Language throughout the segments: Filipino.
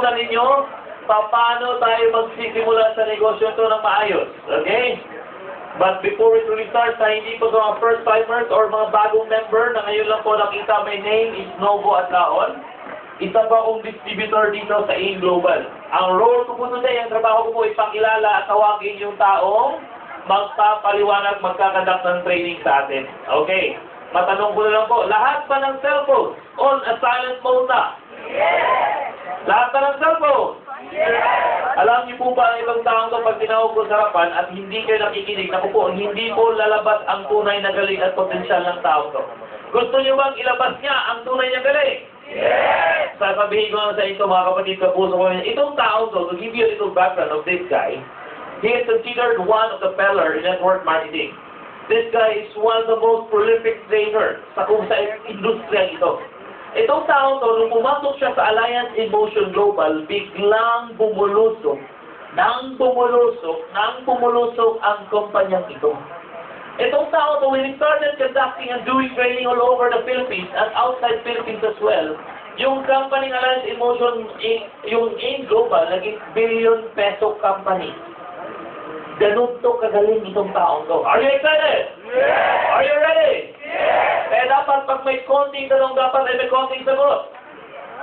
muna ninyo paano tayo magsisimula sa negosyo ito ng maayos. Okay? But before we truly start, sa hindi po mga first-timers or mga bagong member na ngayon lang po nakita, my name is Novo Atlaon. Isa pa akong distributor dito sa AIM Global. Ang role ko po today, ang trabaho ko po ipakilala at tawagin yung taong magpapaliwanag, magkakandak ng training sa atin. Okay. Matanong ko na lang po, lahat ba ng cellphone on a silent mode na? Yes! Lahat ba ng cellphone? Yes! Alam niyo po ba ang ibang taong to pag tinawag ko sa harapan at hindi kayo nakikinig, naku po, hindi po lalabas ang tunay na galing at potensyal ng taong to. Gusto niyo bang ilabas niya ang tunay na galing? Yes! Sasabihin ko lang sa ito mga kapatid sa puso ko, itong taong to, to give you a little background of this guy, he is considered one of the pillars in network marketing. This guy is one of the most prolific trainers sa kung sa industriya ito. Itong tao to, nung pumasok siya sa Alliance in Motion Global, biglang bumulusok ang kumpanyang ito. Itong tao to, when he started conducting and doing training all over the Philippines and outside Philippines as well, yung company Alliance in Motion, yung AIM Global, naging billion peso company. Ganun to kagaling itong taong to. Are you excited? Yes! Are you ready? Yes! Kaya dapat pag may konting tanong, dapat ay may konting sagot.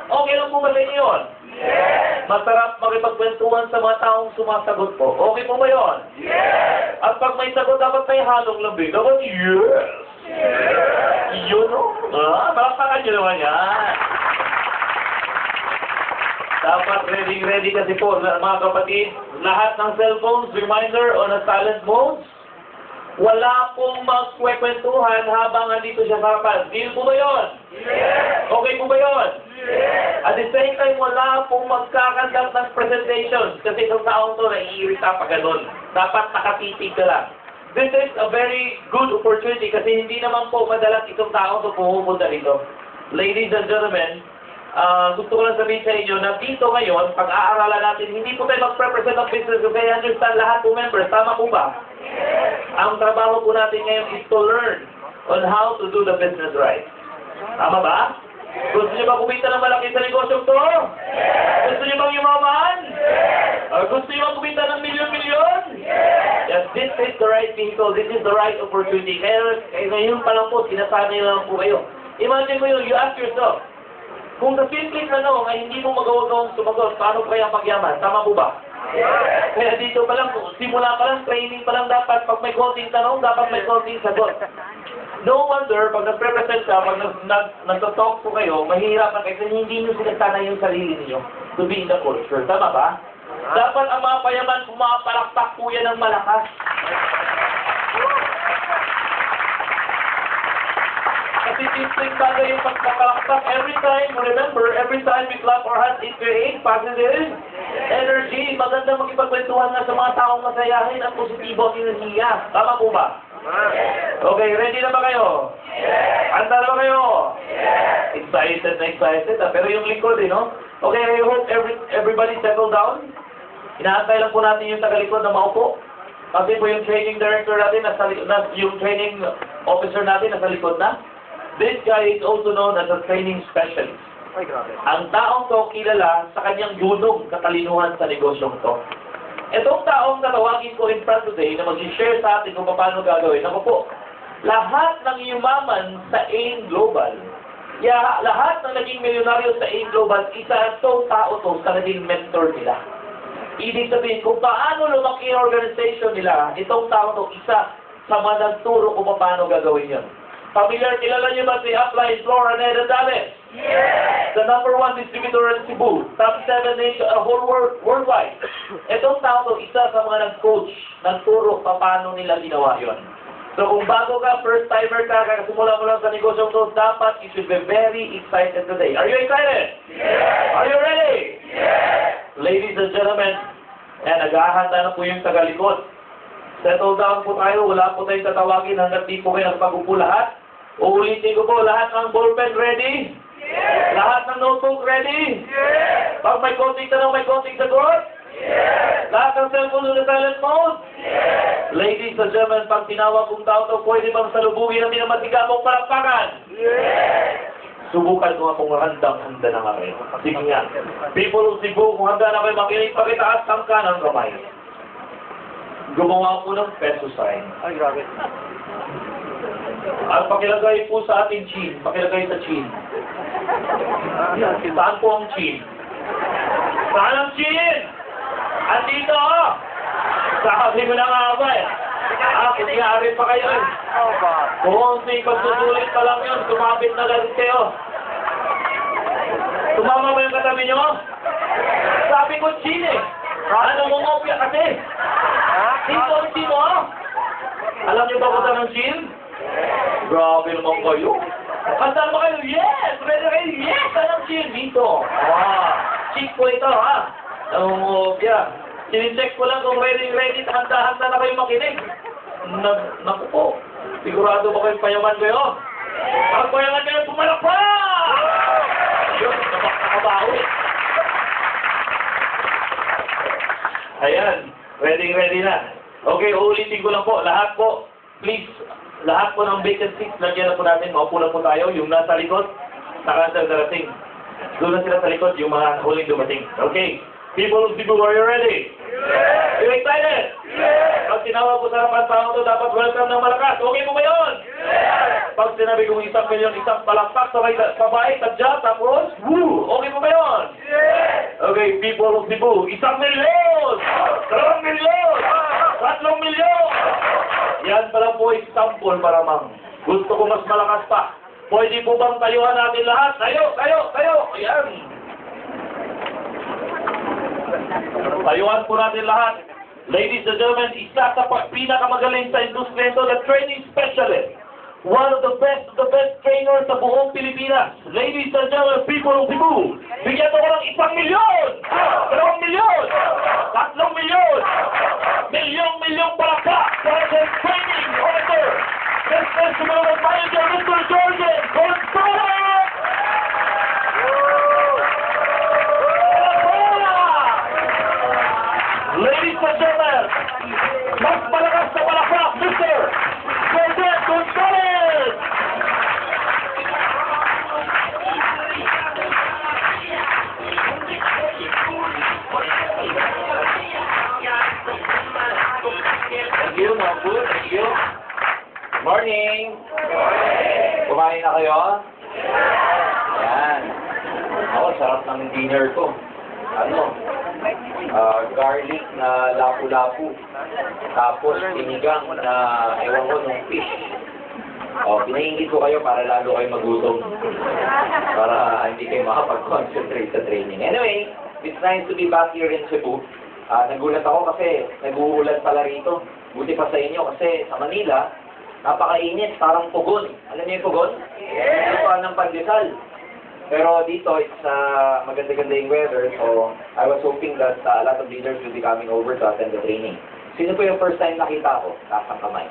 Okay lang po ba sa inyo yun? Yes! Masarap makipagkwentuhan sa mga taong sumasagot po. Okay po ba yun? Yes! At pag may sagot, dapat may halong lambing. Dapat yes! Yes! Yun o. Palakpakan nyo naman yan. Dapat ready kasi po, mga kapatid, lahat ng cellphones, reminder, on a silent mode. Wala pong magkwekwentuhan habang nandito siya sa harapan. Deal po ba yun? Yes! Okay po ba yun? Yes! At the same time, wala pong magkakandak ng presentation kasi itong taong to naiirita pa ganun. Dapat nakatitig ka lang. This is a very good opportunity kasi hindi naman po madalas itong taong to pumupunta dito. Ladies and gentlemen, gusto ko lang sabihin sa inyo na dito ngayon, pag-aaralan natin, hindi po tayo mag-represent ng business kasi understand lahat po members. Tama po ba? Yes. Ang trabaho po natin ngayon is to learn on how to do the business right. Tama ba? Yes. Gusto niyo ba kumita ng malaki sa negosyo ito? Yes. Gusto niyo bang yumaman? Yes. Gusto niyo bang kumita ng milyon-milyon? Yes. Yes, this is the right vehicle. This is the right opportunity. Kaya ngayon pa lang po, sinasanay lang po kayo. Imagine mo yun, you ask yourself, kung sa simpleng tanong ay hindi mo magawagawang sumagot, paano kaya magyaman? Tama po ba? Yes. Kaya dito pa lang, simula pa lang, training pa lang dapat, pag may konting tanong, dapat may konting sagot. No wonder, pag nag-represent ka, pag nag-talk po kayo, mahihirapan kasi hindi nyo sinasanay yung sarili niyo to be in the culture. Tama ba? Dapat ang mga payaman, pumapalakpak po yan ng malakas. Kasi simpleng bagay yung pagpapalakpak. Every time, remember, every time we clap our hands, it creates positive energy. Maganda makipagkwentuhan nga sa mga taong masayahin at positibo ang enerhiya. Tama po ba? Okay, ready na ba kayo? Handa na ba kayo? Excited na excited. Pero yung likod no? Okay, I hope everybody settle down. Inaantay lang po natin yung tagalikod na maupo. Kasi po yung training director natin, yung training officer natin nasa likod na. This guy is also known as a training specialist. Ay, grabe. Ang taong to kilala sa kanyang yunong katalinuhan sa negosyong to. Itong taong natawagin ko in front today na mag-share sa atin kung paano gagawin. Ako po, lahat ng yumaman sa AIM Global, lahat ng naging milyonaryo sa AIM Global, isa itong tao to sa naging mentor nila. Ibig sabihin, kung paano lumaki ang organization nila, itong tao to, isa sa mga nagturo kung paano gagawin yun. Familiar, kilala niyo ba si Upline Flora Nedadales? Yes! The #1 distributor in Cebu. Top 7 nation, whole worldwide. Itong tao to, isa sa mga nag-coach, nagturo paano nila ginawa yun. So kung bago ka, first timer ka, kakasimula mo lang sa negosyo to, dapat you should be very excited today. Are you excited? Yes! Are you ready? Yes! Ladies and gentlemen, naghahanda na po yung tagalikod. Settle down po tayo, wala po tayong tatawagin hanggang di po kayo nagpag-upo lahat. Uulitin ko po, lahat ng ballpen ready? Yes! Lahat ng notebook ready? Yes! Pag may konting tanong, may konting sagot? Yes! Lahat ng cellphone na silent mode? Yes! Ladies and gentlemen, pag tinawag kong tao to, pwede bang salubungin natin ang matigamong palakpakan? Yes! Subukan ko nga kung handang-handa na nga kayo. Sige nga. People of Cebu, kung handa na kayo makinig, pakitaas ang kanang kamay. Gumawa po ng peso sign. Ay, grabe. At pakilagay po sa ating chin. Pakilagay sa chin. Saan po ang chin? Saan ang chin? Andito! Sabi mo na nga ba eh. Kunyari pa kayo eh. Kung may pagsusulit pa lang yun, tumapit na lang kayo. Tumama ba yung katabi nyo? Sabi ko chin eh. Ano mo ngopya kasi? Hindi mo ah. Alam niyo ba kung saan ang chin? Grabe naman kayo. Handa naman kayo? Yes! Ready kayo? Yes! Saan ang chin? Dito. Wow. Check po ito ha. Ngopya. Sinicheck ko lang kung ready, handa-handa na kayo makinig. Naku po. Sigurado ba kayo payaman kayo? Pag payaman kayo, pumalakpak! Yun, nakabawi. Ayan, ready na. Okay, uulitin ko lang po. Lahat po, please, lahat po ng vacant seats, lagyan na po natin. Maupo na po tayo. Yung nasa likod, saka sa darating. Doon na sila sa likod, yung mga huling dumating. Okay, people of Cebu, are you ready? Yeah! You excited? Yeah! Pag tinawag ko sa harapan tao to, dapat welcome ng malakas. Okay mo ba yun? Yeah! Pag sinabi kong 1 milyon, isang palakpak, sabay babae, tadya, tapos, woo! Okay mo ba yun? Yeah! Okay, people of Cebu, 1 milyon! 2 milyon! 3 milyon! Yan pala po ay sample para mang. Gusto ko mas malakas pa. Pwede po bang tayuan natin lahat? Tayo! Ayan! Tayuan po natin lahat. Ladies and gentlemen, isa sa pinakamagaling sa industriya ito, the training specialist. One of the best trainers sa buong Pilipinas. Ladies and gentlemen, people of Cebu, bigyan ko ng 1 milyon! 2 milyon! 3 milyon! Milyong palakpak para sa training author! Business Development Manager, Mr. Jorgen Gonzalez! Ladies and gentlemen, mas malakas na palakpak, Mr. Jorgen Gonzalez! Thank you, mga po. Thank you. Morning! Kumain na kayo? Yan. Ako, sarap ng dinner ko. Garlic na lapu-lapu. Tapos, sinigang na, ewan ko, nung fish. Pinaingit ko kayo para lalo kayo magutom. Para hindi kayo makapag-concentrate sa training. Anyway, it's nice to be back here in Cebu. Nagulat ako kasi nag-uulan pala rito. Buti pa sa inyo kasi sa Manila, napakainit, parang pugon. Alam niyo yung pugon? Ito pa ng pandesal. Pero dito, it's maganda-ganda yung weather, so I was hoping that a lot of leaders will be coming over to attend the training. Sino po yung first time nakita ko? Taas ang kamay.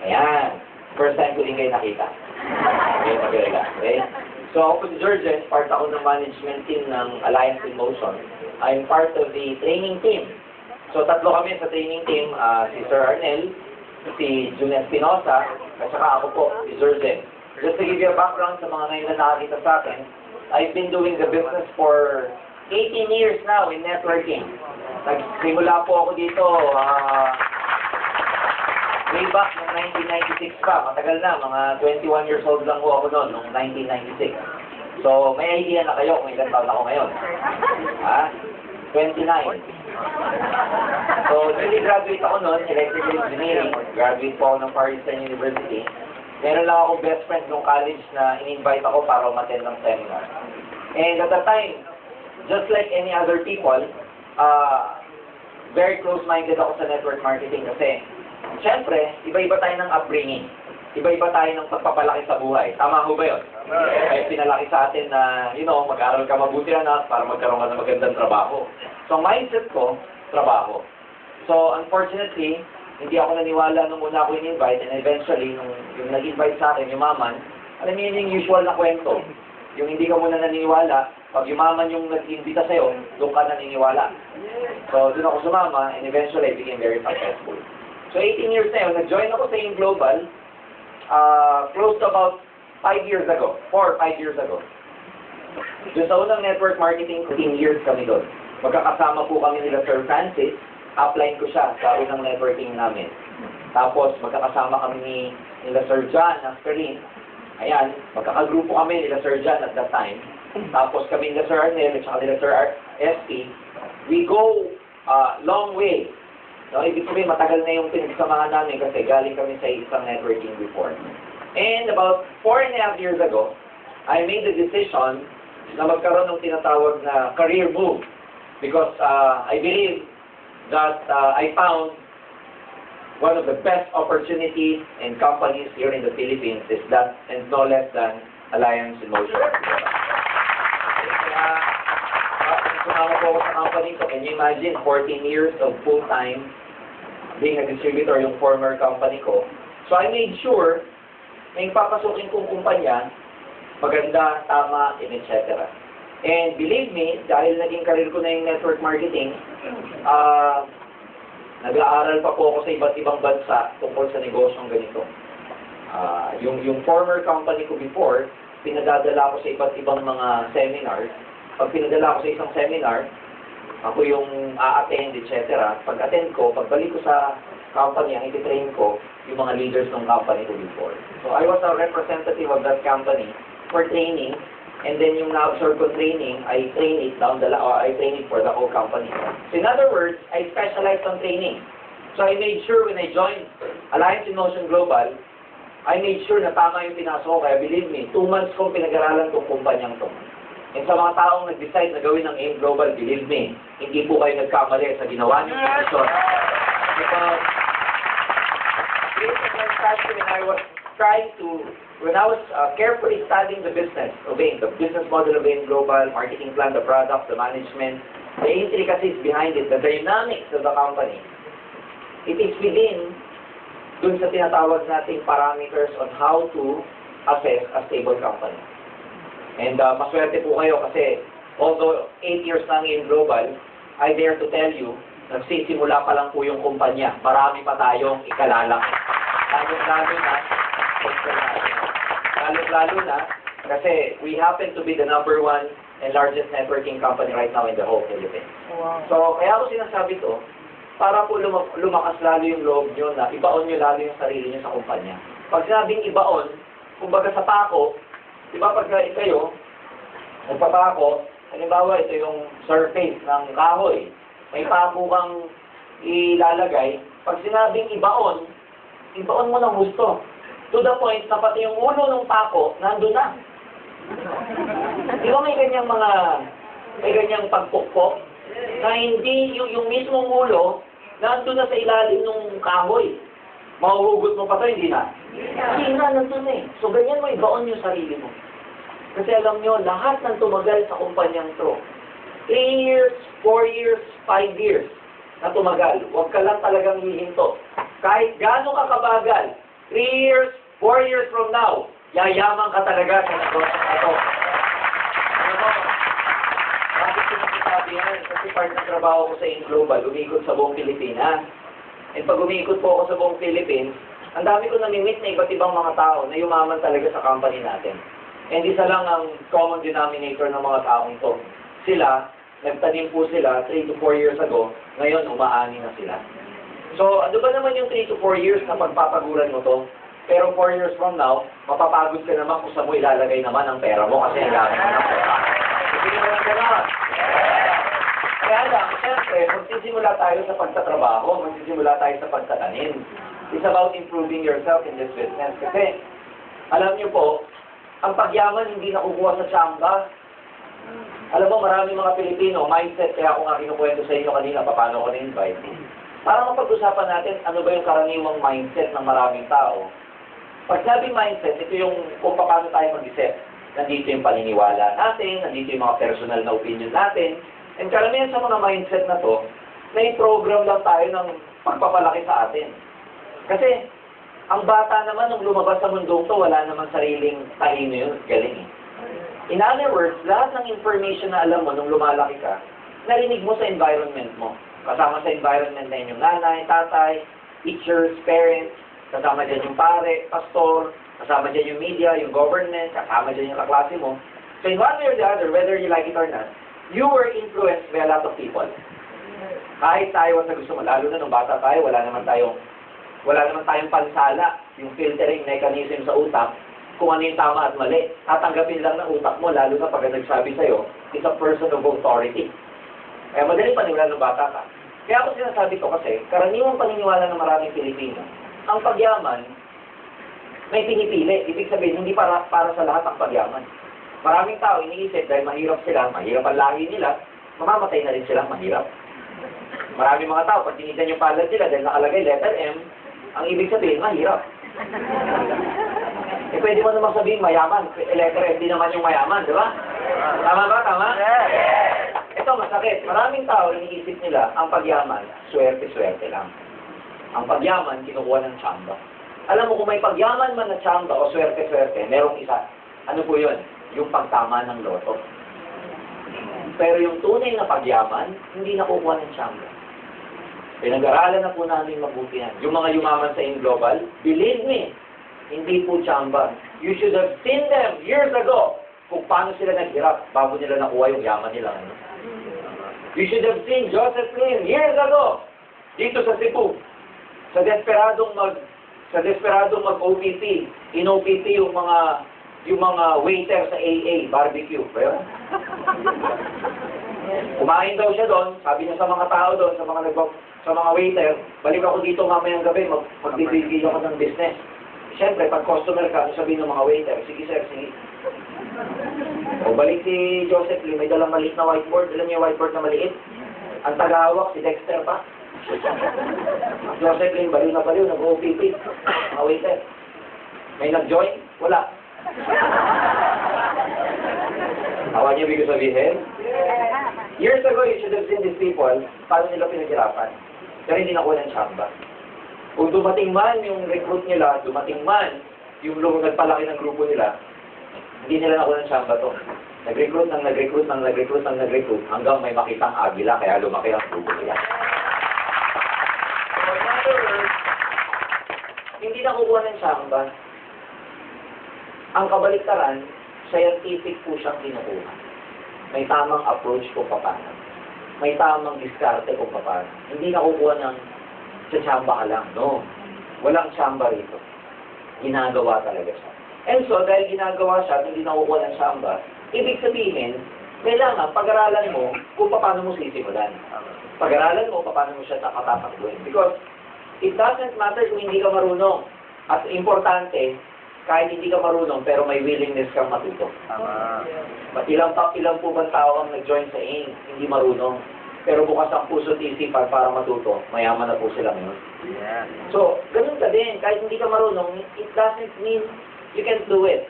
Ayan. First time ko din kayo nakita. Okay, mag-relax. Okay? So ako po si Jorgen, part ako ng management team ng Alliance in Motion. I'm part of the training team. So tatlo kami sa training team, si Sir Arnel, si June Espinosa, at saka ako po, si Jorgen. Just to give you a background sa mga ngayon na nakakita sa akin, I've been doing the business for 18 years now in networking. Nagsimula po ako dito way back noong 1996 pa. Matagal na, mga 21 years old lang po ako noon, noong 1996. So, may idea na kayo kung ilan taon ako ngayon. 29. So, nili graduate ako noon, electrical engineering. Graduate po ako ng Far Eastern University. Meron lang akong best friend nung college na in-invite ako para umattend ng seminar. And at the time, just like any other people, very close-minded ako sa network marketing kasi, syempre, iba-iba tayo ng upbringing. Iba-iba tayo ng pagpapalaki sa buhay. Tama ho ba yun? Kaya pinalaki sa atin na, mag-aral ka mabuti anak para magkaroon ka ng magandang trabaho. So, ang mindset ko, trabaho. So, unfortunately, hindi ako naniwala nung una ako in-invite, and eventually, yung nag-invite sa akin, yumaman, alam mo yun yung usual na kwento. Yung hindi ka muna naniniwala, pag yumaman yung nag-invita sa'yo, doon ka naniniwala. So, doon ako sumama, and eventually, I became very successful. So, 18 years na yun, nag-join ako sa AIM Global, close to about 5 years ago, 4 or 5 years ago. Doon sa unang network marketing, 15 years kami doon. Magkakasama po kami nila Sir Francis. Upline ko siya sa unang networking namin. Tapos, magkakasama kami nila Sir John Ascarin. Ayan, magkakagrupo kami nila Sir John at that time. Tapos kami nila Sir Arnel at saka nila Sir SP. We go long way. No, ibig sabihin, matagal na yung pinagsamahan namin kasi galing kami sa isang networking before. And about 4.5 years ago, I made the decision na magkaroon ng tinatawag na career move. Because I believe that I found one of the best opportunities and companies here in the Philippines is that, and no less than, Alliance in Motion. Kaya, sumama po ako sa company ko. Can you imagine, 14 years of full-time being a distributor yung former company ko. So I made sure na yung papasukin kong kumpanya, maganda, tama, and etc. And believe me, dahil naging career ko na yung network marketing, nag-aaral pa po ako sa iba't ibang bansa tungkol sa negosyong ganito. Yung former company ko before, pinadadala ko sa iba't ibang mga seminars. Pag pinadala ko sa isang seminar, ako yung a-attend, etc. Pag-attend ko, pagbalik ko sa company, ang ititrain ko, yung mga leaders ng company ko before. So I was a representative of that company for training. And then yung na-absorb ko training, I train it I train it for the whole company. So in other words, I specialized on training. So I made sure when I joined Alliance in Motion Global, I made sure na tama yung pinasok ko. Kaya believe me, 2 months kong pinag-aralan itong kumpanyang to. And sa mga taong nag-decide na gawin ng AIM Global, believe me, hindi po kayo nagkamali sa ginawa niyong posisyon. When I was carefully studying the business of AIM, the business model of AIM Global, marketing plan, the product, the management, the intricacies behind it, the dynamics of the company, it is within dun sa tinatawag nating parameters on how to assess a stable company. And maswerte po kayo kasi although 8 years na ang AIM Global, I dare to tell you, nagsisimula pa lang po yung kumpanya. Marami pa tayong ikalalaki. Lalo na, kasi we happen to be the #1 and largest networking company right now in the whole Philippines. Wow. So, kaya ako sinasabi to, para po lumakas lalo yung loob nyo na ibaon nyo lalo yung sarili nyo sa kumpanya. Pag sinabing ibaon, kumbaga sa pako, di ba pag kayo, nagpapako, halimbawa ito yung surface ng kahoy, may pako kang ilalagay, pag sinabing ibaon mo ng gusto. To the point na pati yung ulo ng pako, nandun na. Di ba may ganyang pagpukpok? Na hindi yung mismong ulo, nandun na sa ilalim ng kahoy. Mahuhugot mo pa ito, hindi na? Hindi na, nandun eh. So ganyan mo, ibaon yung sarili mo. Kasi alam nyo, lahat ng tumagal sa kumpanyang to, 3 years, 4 years, 5 years na tumagal. Huwag ka lang talagang hihinto. Kahit gaano ka kabagal, 3 years, 4 years from now, yayaman ka talaga sa negosyo na ito. Ano mo? Bakit ko nasasabi yan? Kasi part ng trabaho ko sa AIM Global, umikot sa buong Pilipinas. And pag umikot po ako sa buong Philippines, ang dami ko namimit na iba't ibang mga tao na yumaman talaga sa company natin. And isa lang ang common denominator ng mga taong to. Sila, nagtanim po sila 3 to 4 years ago, ngayon umaani na sila. So, ano ba naman yung 3 to 4 years na pagpapaguran mo to? Pero 4 years from now, mapapagod ka naman kung saan mo ilalagay naman ang pera mo kasi ang dami mo ng pera. Hindi mo lang gano'n. Kaya lang, siyempre, magsisimula tayo sa pagtatrabaho, magsisimula tayo sa pagtatanim. It's about improving yourself in this business. Kasi, alam niyo po, ang pagyaman hindi nakukuha sa tsamba. Alam mo, maraming mga Pilipino, mindset, kaya ako nga kinukwento sa inyo kanina, paano ko na-invite. Para mapag-usapan natin, ano ba yung karaniwang mindset ng maraming tao. Pag sabing mindset, ito yung kung paano tayo mag-isip. Nandito yung paniniwala natin, nandito yung mga personal na opinion natin. And karamihan sa mga mindset na to, may program lang tayo ng pagpapalaki sa atin. Kasi, ang bata naman, nung lumabas sa mundong to, wala naman sariling talino yun, galing eh. In other words, lahat ng information na alam mo nung lumalaki ka, narinig mo sa environment mo. Kasama sa environment na yun yung nanay, tatay, teachers, parents, kasama dyan yung pare, pastor, kasama dyan yung media, yung government, kasama dyan yung kaklase mo. So in one way or the other, whether you like it or not, you were influenced by a lot of people. Kahit tayo sa gusto mo, lalo na nung bata tayo, wala naman tayong pansala, yung filtering mechanism sa utak, kung ano yung tama at mali. Tatanggapin lang ng utak mo, lalo na pag nagsabi sa'yo, is a person of authority. Kaya madaling paniwala ng bata ka. Kaya ako sinasabi ko kasi, karaniwang paniniwala ng maraming Pilipino, ang pagyaman, may pinipili. Ibig sabihin, hindi para sa lahat ang pagyaman. Maraming tao iniisip dahil mahirap ang lahi nila, mamamatay na rin silang mahirap. Maraming mga tao, pag tinignan yung palad nila dahil nakalagay letter M, ang ibig sabihin, mahirap. Pwede mo namang sabihin mayaman, letter M din naman yung mayaman, di ba? Tama ba? Tama? Ito, masakit. Maraming tao iniisip nila, ang pagyaman, swerte-swerte lang. Ang pagyaman, kinukuha ng tsamba. Alam mo, kung may pagyaman man na tsamba o swerte-swerte, merong isa. Ano po yun? Yung pagtama ng loto. Pero yung tunay na pagyaman, hindi nakukuha ng tsamba. Pinag-aralan na po namin mabuti yan. Yung mga yumaman sa In-Global, believe me, hindi po tsamba. You should have seen them years ago kung paano sila naghirap bago nila nakuha yung yaman nila. You should have seen Joseph Lim years ago dito sa Cebu. Sa desperadong mag-OPT, in-OPT yung mga waiter sa AA, barbecue. Ba yun? Kumain daw siya doon, sabi niya sa mga tao doon, sa mga waiter, balik ako dito mamayang gabi, magbibigay ako ng business. Siyempre, pag customer ka, sabihin ng mga waiter, sige sir, sige. O balik si Joseph Lim, may dalang maliit na whiteboard. Alam niyo yung whiteboard na maliit? Ang tagahawak, si Dexter pa. Joseph Lim, baliw na baliw, nag-OPP. Mga waiter. May nag-join? Wala. Awa niyo bigyo sabihin? Years ago, you should have seen these people, paano nila pinaghirapan. Pero hindi nakuha ng tsamba. Kung dumating man yung recruit nila, dumating man yung nagpalaki ng grupo nila, hindi nila nakuha ng tsamba to. Nag-recruit hanggang may makitang agila, kaya lumaki ang grupo nila. So, in other words, hindi nakukuha ng tsamba. Ang kabaliktaran, scientific po siyang kinukuha. May tamang approach kung paano. May tamang diskarte kung paano. Hindi nakukuha ng sa tsamba ka lang. No. Walang tsamba rito. Ginagawa talaga siya. And so, dahil ginagawa siya at hindi nakukuha ng tsamba, ibig sabihin, kailangan pag-aralan mo kung paano mo sisimulan. Pag-aralan mo paano mo siya tatakbuhin. Because it doesn't matter kung hindi ka marunong. At importante, kahit hindi ka marunong, pero may willingness kang matuto. Ilang po bang tao ang nag-join sa AIM, hindi marunong. Pero bukas ang puso at isipan para matuto, mayaman na po sila ngayon. Yeah. So, ganun ka din. Kahit hindi ka marunong, it doesn't mean you can do it.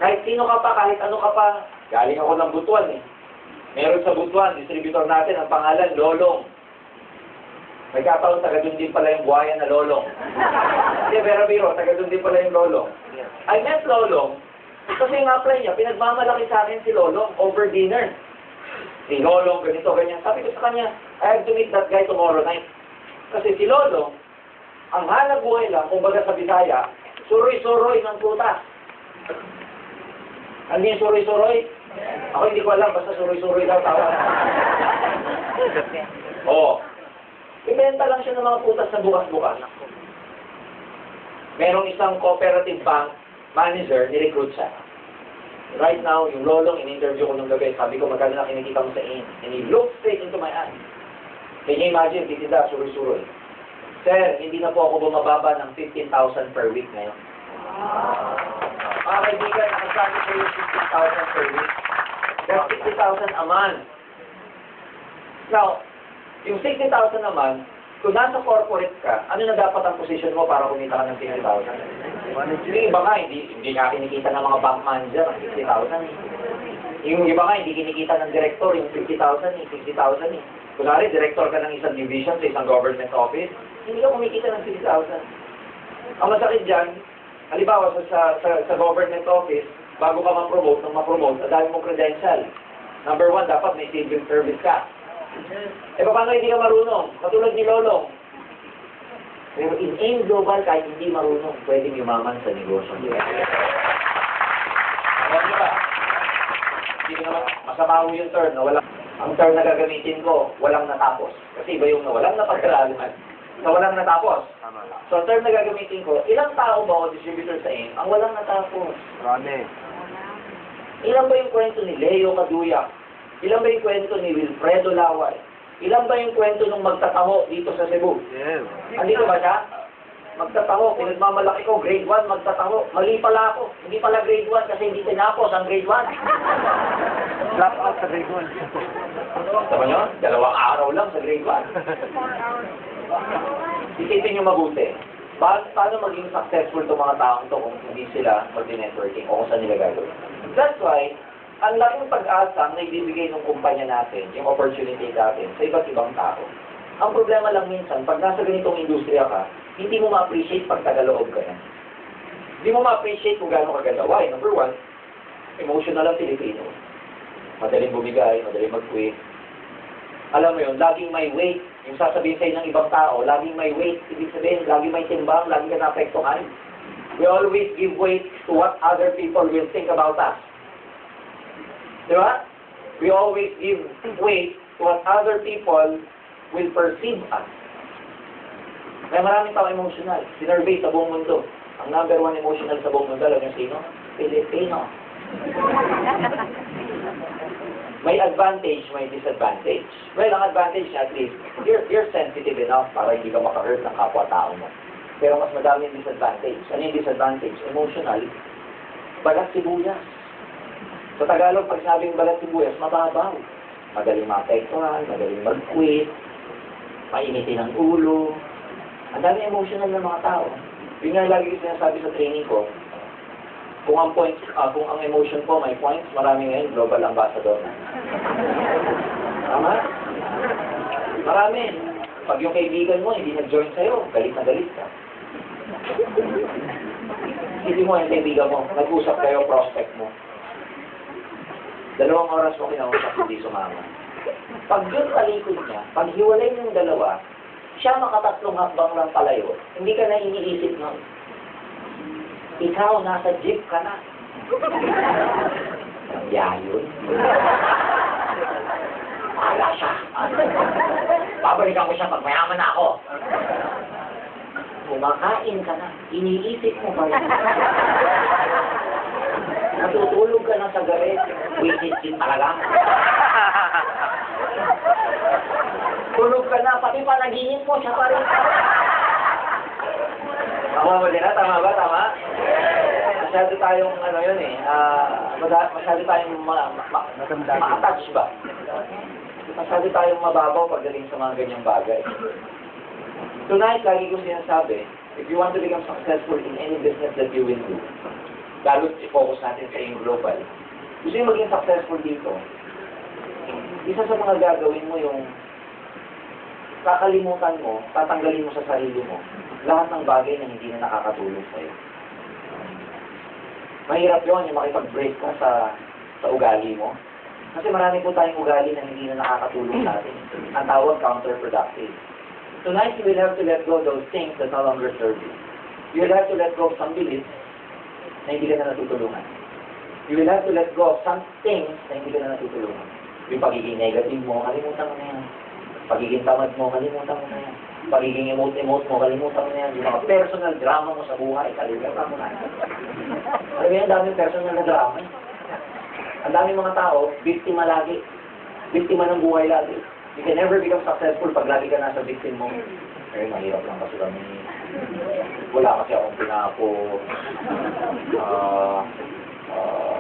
Kahit sino ka pa, kahit ano ka pa, galing ako ng Butuan eh. Meron sa Butuan, distributor natin, ang pangalan, Lolong. May kataon, taga doon din pala yung buhaya na Lolong. Hindi, pero biro, taga doon din pala yung Lolong. I met Lolong, kasi nga apply niya, pinagmamalaki sa akin si Lolong over dinner. Si Lolong, ganito, ganyan. Sabi ko sa kanya, I have to meet that guy tomorrow night. Kasi si Lolong, ang hanap buhay lang, kumbaga sa Bisaya, suroy-suroy ng putas. Ano yung suroy-suroy? Ako hindi ko alam, basta suroy-suroy daw tawag. Oo. Ibenta lang siya ng mga putas na bukas-bukas. Merong isang cooperative bank manager, ni-recruit siya. Right now, yung Lolong, in-interview ko nung gabi, sabi ko, magkano na kinikita mo sa AIM? And he looked straight into my eyes. Can you imagine, titinda, suroy-suroy. Sir, hindi na po ako bumababa ng 15,000 per week ngayon. Mga kaibigan, nakasabi ko yung 15,000 per week. That's 60,000 a month. Now, yung 60,000 a month, kung nasa corporate ka, ano na dapat ang position mo para kumita ka ng 50,000? Yung iba nga, hindi nga kinikita ng mga bank manager ang 50,000. Yung iba nga, hindi kinikita ng director yung 50,000 60,000 Kunwari, director ka ng isang division sa isang government office, hindi ka kumikita ng 50,000. Ang masakit dyan, halimbawa sa government office, bago ka ma-promote, ang dami mong credential. Number 1, dapat may civil service ka. Paano hindi ka marunong? Katulad ni Lolong. Pero in AIM Global, kahit hindi marunong, pwedeng yumaman sa negosyo. Alam niyo ba? hindi ko naman masama ho yung term na walang, ang term na gagamitin ko, walang natapos. Kasi iba yung na walang napag-aralan, na walang natapos. Tama. So, ang term na gagamitin ko, ilang tao ba o distributor sa AIM ang walang natapos? Rane. Ilan ba yung kwento ni Leo Caduya? Ilan ba yung kwento ni Wilfredo Laway? Ilan ba yung kwento nung magtataho dito sa Cebu? Yes. Andito ba siya? Magtataho, pinagmamalaki ko, grade 1, magtataho. Mali pala ako. Hindi pala grade 1 kasi hindi tinapos ang grade 1. Drop out sa grade 1. Tama nyo? 2 araw lang sa grade 1. Isipin nyo mabuti. Paano maging successful itong mga taong to kung hindi sila mag-networking o kung saan nila gagawin? That's why, ang laking pag-asa na ibibigay ng kumpanya natin, yung opportunity natin sa iba't ibang tao. Ang problema lang minsan, pag nasa ganitong industriya ka, hindi mo ma-appreciate pag tagaloob ka na. Hindi mo ma-appreciate kung gaano kaganda. Why? Number 1, emotional ang Pilipino. Madaling bumigay, madaling mag-quit. Alam mo yun, laging may weight. Yung sasabihin sa'yo ng ibang tao, laging may weight. Ibig sabihin, laging may timbang, laging ka naapektuhan. We always give weight to what other people will think about us. Di ba? We always give weight to what other people will perceive us. Kaya maraming tao emotional. Sinurvey sa buong mundo. Ang number 1 emotional sa buong mundo, alam niyo sino? Filipino. May advantage, may disadvantage. Well, ang advantage at least, you're sensitive enough para hindi ka maka-hurt ng kapwa-tao mo. Pero mas madami yung disadvantage. Ano yung disadvantage? Emotional, balat sibuyas. Sa Tagalog, pag sabing balat sibuyas, mababaw. Madaling maapektuhan, madaling mag-quit, mainitin ang ulo. Ang dami emotional ng mga tao. Yun nga lagi ko sinasabi sa training ko, kung ang emotion ko may points, marami ngayon global ambassador na. Tama? Marami. Pag yung kaibigan mo hindi nag-join sa'yo, galit na galit ka. Hindi mo yung kaibigan mo, nag-usap kayo, prospect mo. 2 oras mo kinausap, hindi sumama. Pag yun talikod niya, pag hiwalay ng dalawa, siya makatatlong hakbang lang palayo, hindi ka na iniisip nun. Ikaw, nasa jeep ka na. Yayon. Wala siya. Babalikan ko siya pag mayaman na ako. Kumakain ka na. Iniisip mo pa rin. Natutulog ka na sa gabi. Wisit din talaga. Tulog ka na. Pati panaginip mo siya pa rin. Tama ba din na? Tama ba? Tama? Masyado tayong, yun eh, masyado tayong ma-attach ba? Masyado tayong mababaw pagdating sa mga ganyang bagay. Tonight, lagi ko sinasabi, if you want to become successful in any business that you will do, lalo't i-focus natin sa yung global, gusto yung maging successful dito, isa sa mga gagawin mo yung kakalimutan mo, tatanggalin mo sa sarili mo, lahat ng bagay na hindi na nakakatulong sa'yo. Mahirap yun, yung makipag-break ka sa ugali mo. Kasi marami po tayong ugali na hindi na nakakatulong sa atin. Ang tawag counterproductive. Tonight, you will have to let go of those things that no longer serve you. You will have to let go of some beliefs na hindi ka na natutulungan. You will have to let go of some things na hindi ka na natutulungan. Yung pagiging negative mo, kalimutan mo na yan. Pagiging tamad mo, kalimutan mo na yan. Pagiging emote-emote mo, kalimutan mo na yan. Yung mga personal drama mo sa buhay, kalimutan mo na yan. Alam mo yan, daming personal na drama. Ang daming mga tao, biktima lagi. Biktima ng buhay lagi. You can never become successful pag lagi ka nasa victim mo. Eh, mahirap lang kasi kami. Wala kasi akong pinapo.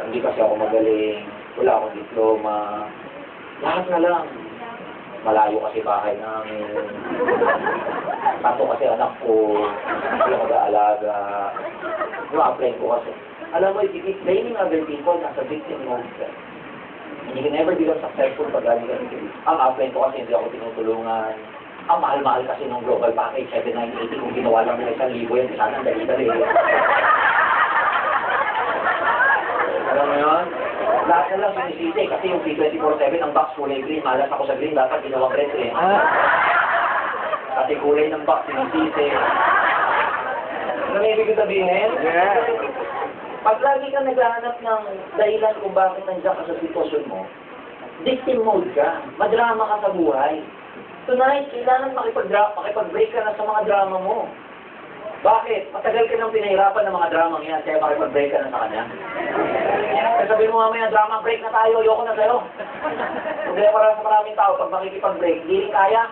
Hindi kasi ako magaling. Wala akong diploma. Lahat na lang. Malayo kasi bahay namin. Tato kasi anak ko. Wala mag-aalaga. Ma-apply ko kasi. Alam mo, if you keep blaming other people, nasa victim mode ka. And you can never become successful pag lagi ka. Ang apply ko kasi hindi ako tinutulungan. Ang mahal-mahal kasi ng global package, 7,980, kung ginawa lang nila 1,000 yan, sana dali-dali. Alam mo yun? Lahat na lang sinisisi kasi yung P24/7 ang box kulay green, malas ako sa green, dapat ginawang red eh. Kasi kulay ng box sinisisi. Ano may ibig sabihin? Yeah. Pag lagi ka naghahanap ng dahilan kung bakit nandiyan ka sa sitwasyon mo, victim mode ka. Madrama ka sa buhay. Tonight, kailangan makipag-break ka na sa mga drama mo. Bakit? Matagal ka nang pinahirapan ng mga drama yan, kaya makipag-break ka na sa kanya. Kaya sabihin mo mamaya, drama break na tayo, ayoko na sa'yo. Kaya para sa maraming tao, pag makikipag-break, hindi rin kaya.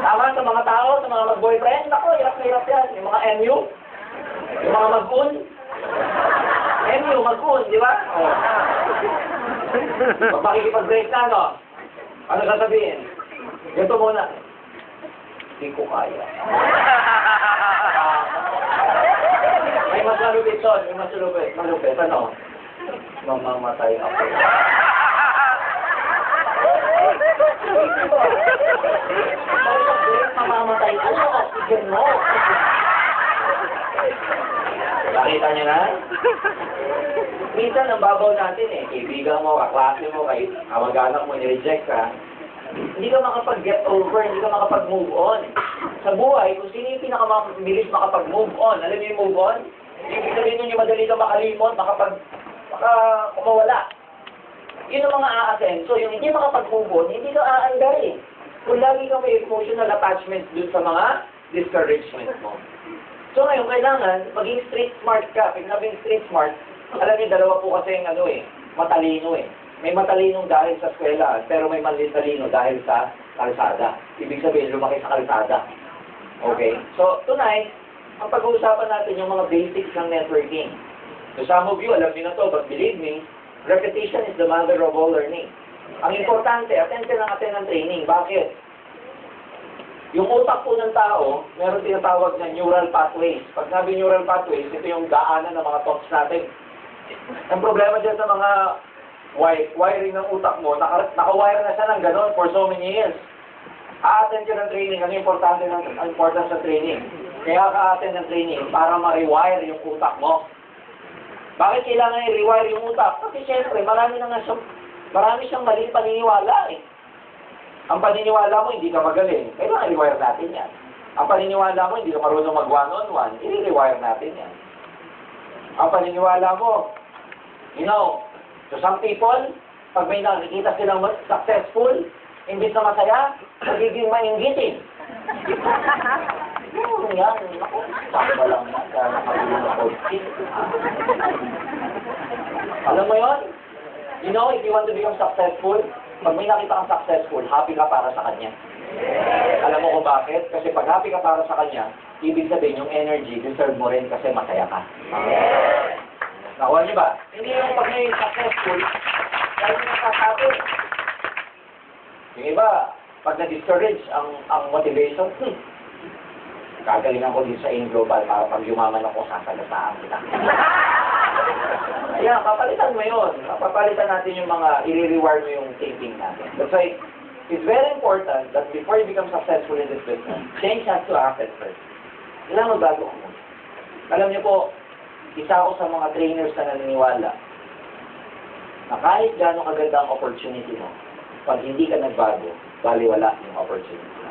Tama sa mga tao, sa mga mag-boyfriend, ako, hirap na hirap yan. Yung mga MU, yung mga mag-un. MU, mag-un, di ba? Oh. Pag makikipag-break na, no? Ano sasabihin? Ganito muna. Hindi ko kaya. May mas malupit doon, may mas malupit. Ano? Mamamatay ako. Mamamatay ka na, oxygen mo. Nakita niyo na? Minsan, ang babaw natin eh. Kaibigan mo, kaklase mo, kay kamag-anak mo, nireject ka. Hindi ka makapag-get over, hindi ka makapag-move on. Sa buhay, kung sino yung pinakamabilis makapag-move on, alam niyo yung move on? Ibig sabihin nun yung madali ka makalimot, kumawala. Yun ang mga aasenso. Yung hindi makapag-move on, hindi ka aandar eh. Kung lagi ka may emotional attachment dun sa mga discouragement mo. So ngayon, kailangan maging street smart ka. Pag nabing street smart, alam niyo, dalawa po kasi yung matalino eh. May matalinong dahil sa eskwela, pero may matalino dahil sa kalsada. Ibig sabihin, lumaki sa kalsada. Okay? So, tonight, ang pag-uusapan natin yung mga basics ng networking. So, some of you, alam niyo na to, but believe me, repetition is the mother of all learning. Ang importante, attend ng training. Bakit? Yung utak po ng tao, meron tinatawag na neural pathways. Pag sabi neural pathways, ito yung daanan ng mga thoughts natin. Ang problema dyan sa mga wiring ng utak mo, naka-wire na siya ng gano'n for so many years. A-attend ka ng training, ang importance ng training. Kaya ka-attend ng training para ma-rewire yung utak mo. Bakit kailangan i-rewire yung utak? Kasi syempre, marami siyang maling paniniwala eh. Ang paniniwala mo, hindi ka magaling. Kailangan i-rewire natin yan. Ang paniniwala mo, hindi ka marunong mag-one-on-one. I-rewire natin yan. Ang paniniwala mo, to some people, pag may nakikita silang successful, imbis na masaya, magiging mainggitin. Yan, ako, sakba lang yan, kaya nakabili ng coaching. Alam mo yun? If you want to become successful, pag may nakita kang successful, happy ka para sa kanya. Alam mo kung bakit? Kasi pag happy ka para sa kanya, ibig sabihin yung energy, deserve mo rin kasi masaya ka. Nakuha niyo ba? Hindi yung pag may successful, dahil nagsasabi. Yung iba, pag na-discourage ang motivation, gagalingan ko din sa in-global para pag yumaman ako, sasagasaan kita. Kaya, papalitan mo yun. Papalitan natin yung mga, i-reward mo yung thinking natin. That's why, it's very important that before you become successful in this business, change has to happen first. Kailangan magbago ko muna. Alam niyo po, isa ako sa mga trainers na naniniwala na kahit gaano kaganda ang opportunity mo, pag hindi ka nagbago, baliwala yung opportunity.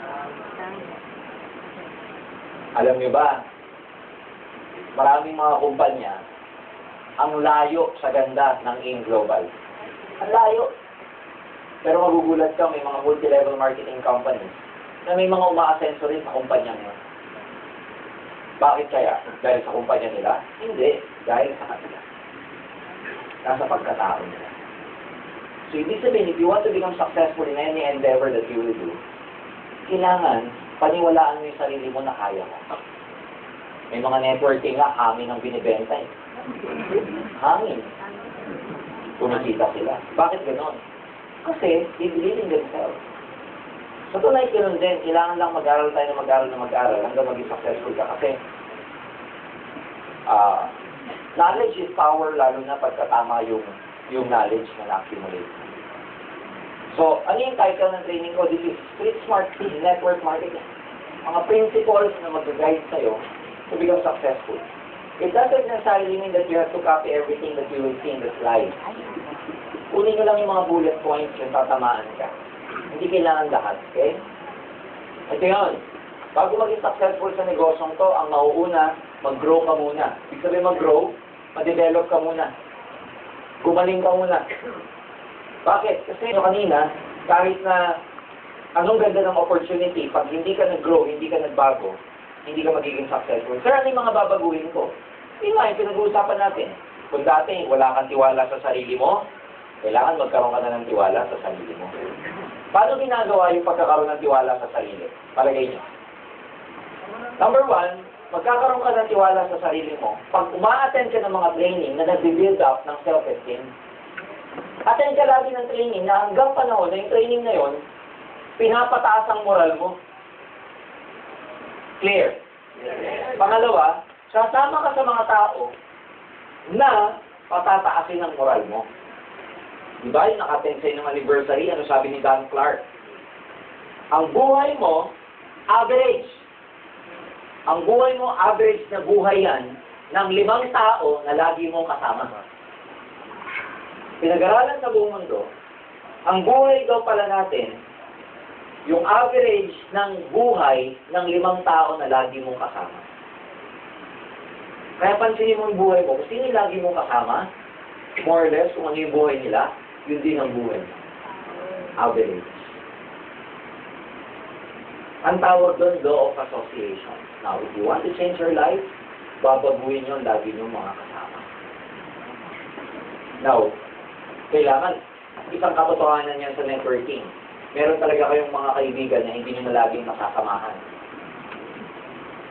Alam niyo ba, maraming mga kumpanya, ang layo sa ganda ng AIM Global. Ang layo. Pero magugulat ka, may mga multi-level marketing companies na may mga umaasenso rin sa kumpanya nila. Bakit kaya? Dahil sa kumpanya nila? Hindi. Dahil sa kanila. Nasa pagkatao nila. So, ibig sabihin, if you want to become successful in any endeavor that you will do, kailangan paniwalaan mo yung sarili mo na kaya mo. May mga networking nga, hangin ang binibenta eh. Hangin. Kumikita sila. Bakit ganon? Kasi, they believe in themselves. So, tonight, ganoon din. Kailangan lang mag-aral tayo na mag-aral hanggang maging successful ka. Kasi, knowledge is power, lalo na pagkatama yung knowledge na na-accumulate. So, ano yung title ng training ko? This is Street Smart Network Marketing. Mga principles na mag-guide sa'yo to become successful. It doesn't necessarily mean that you have to copy everything that you will see in the slide. Kunin nyo lang yung mga bullet points yung tatamaan ka. Hindi kailangan lahat, okay? Ito yun. Bago maging successful sa negosyong to, ang mauuna, mag-grow ka muna. Ibig sabihin mag-grow, ma-develop ka muna. Gumaling ka muna. Bakit? Kasi kanina, kahit na anong ganda ng opportunity, pag hindi ka nag-grow, hindi ka nagbago, hindi ka magiging successful. Sir, ano yung mga babaguhin ko? Yun nga, yung pinag-uusapan natin. Kung dati wala kang tiwala sa sarili mo, kailangan magkaroon ka na ng tiwala sa sarili mo. Paano ginagawa yung pagkakaroon ng tiwala sa sarili? Palagay niyo. Number one, magkakaroon ka ng tiwala sa sarili mo pag uma-attend ka ng mga training na nag-build up ng self-esteem. Attend ka lagi ng training na hanggang panahon na yung training na yon, pinapataas ang moral mo. Clear? Pangalawa, sasama ka sa mga tao na patataasin ang moral mo. Diba yung naka-attend sa'yo ng anniversary, ano sabi ni Dan Clark? Ang buhay mo, average. Ang buhay mo, average na buhay yan ng 5 tao na lagi mong kasama. Pinag-aralan sa buong mundo, ang buhay daw pala natin, yung average ng buhay ng 5 tao na lagi mong kasama. Kaya pansinin mo yung buhay mo, kung sino yung lagi mong kasama, more or less, kung ano yung buhay nila, yun din ang buhay. Average. Ang tawag doon, law of association. Now, if you want to change your life, babaguhin nyo lagi nyo mga kasama. Now, kailangan, isang katotohanan yan sa networking. Meron talaga kayong mga kaibigan na hindi nyo na laging makasamahan.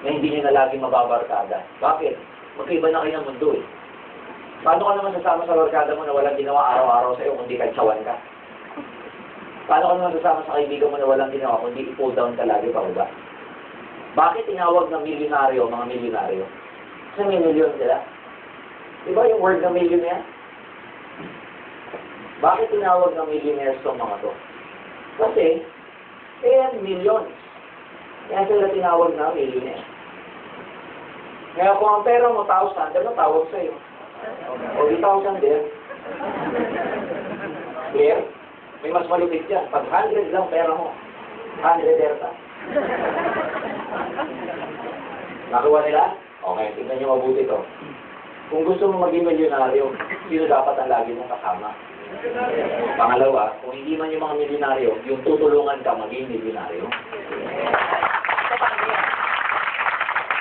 Na hindi nyo na laging mababarkada. Bakit? Magkaiba na kayo ng mundo eh. Paano ka naman sasama sa barkada mo na walang ginawa araw-araw sa'yo kundi kantsawan ka? Paano ka naman sasama sa kaibigan mo na walang ginawa kundi i-pull down ka lagi pababa? Bakit tinawag ng milyonaryo, mga milyonaryo? Kasi may milyon sila. Di ba yung word na milyon yan? Bakit tinawag ng millionaires itong mga to? Kasi, millions. Kaya sila tinawag na millionaire. Kaya kung ang pera mo 1,000, ano tawag sa'yo? O 1,000 din. Clear? May mas malupit dyan. Pag 100 lang pera mo, 100 derta. Nakuha nila? Okay, tignan nyo mabuti to. Kung gusto mo maging milyonaryo, sino dapat ang lagi mong kasama? Pangalawa, kung hindi man yung mga milyonaryo, yung tutulungan ka maging milyonaryo.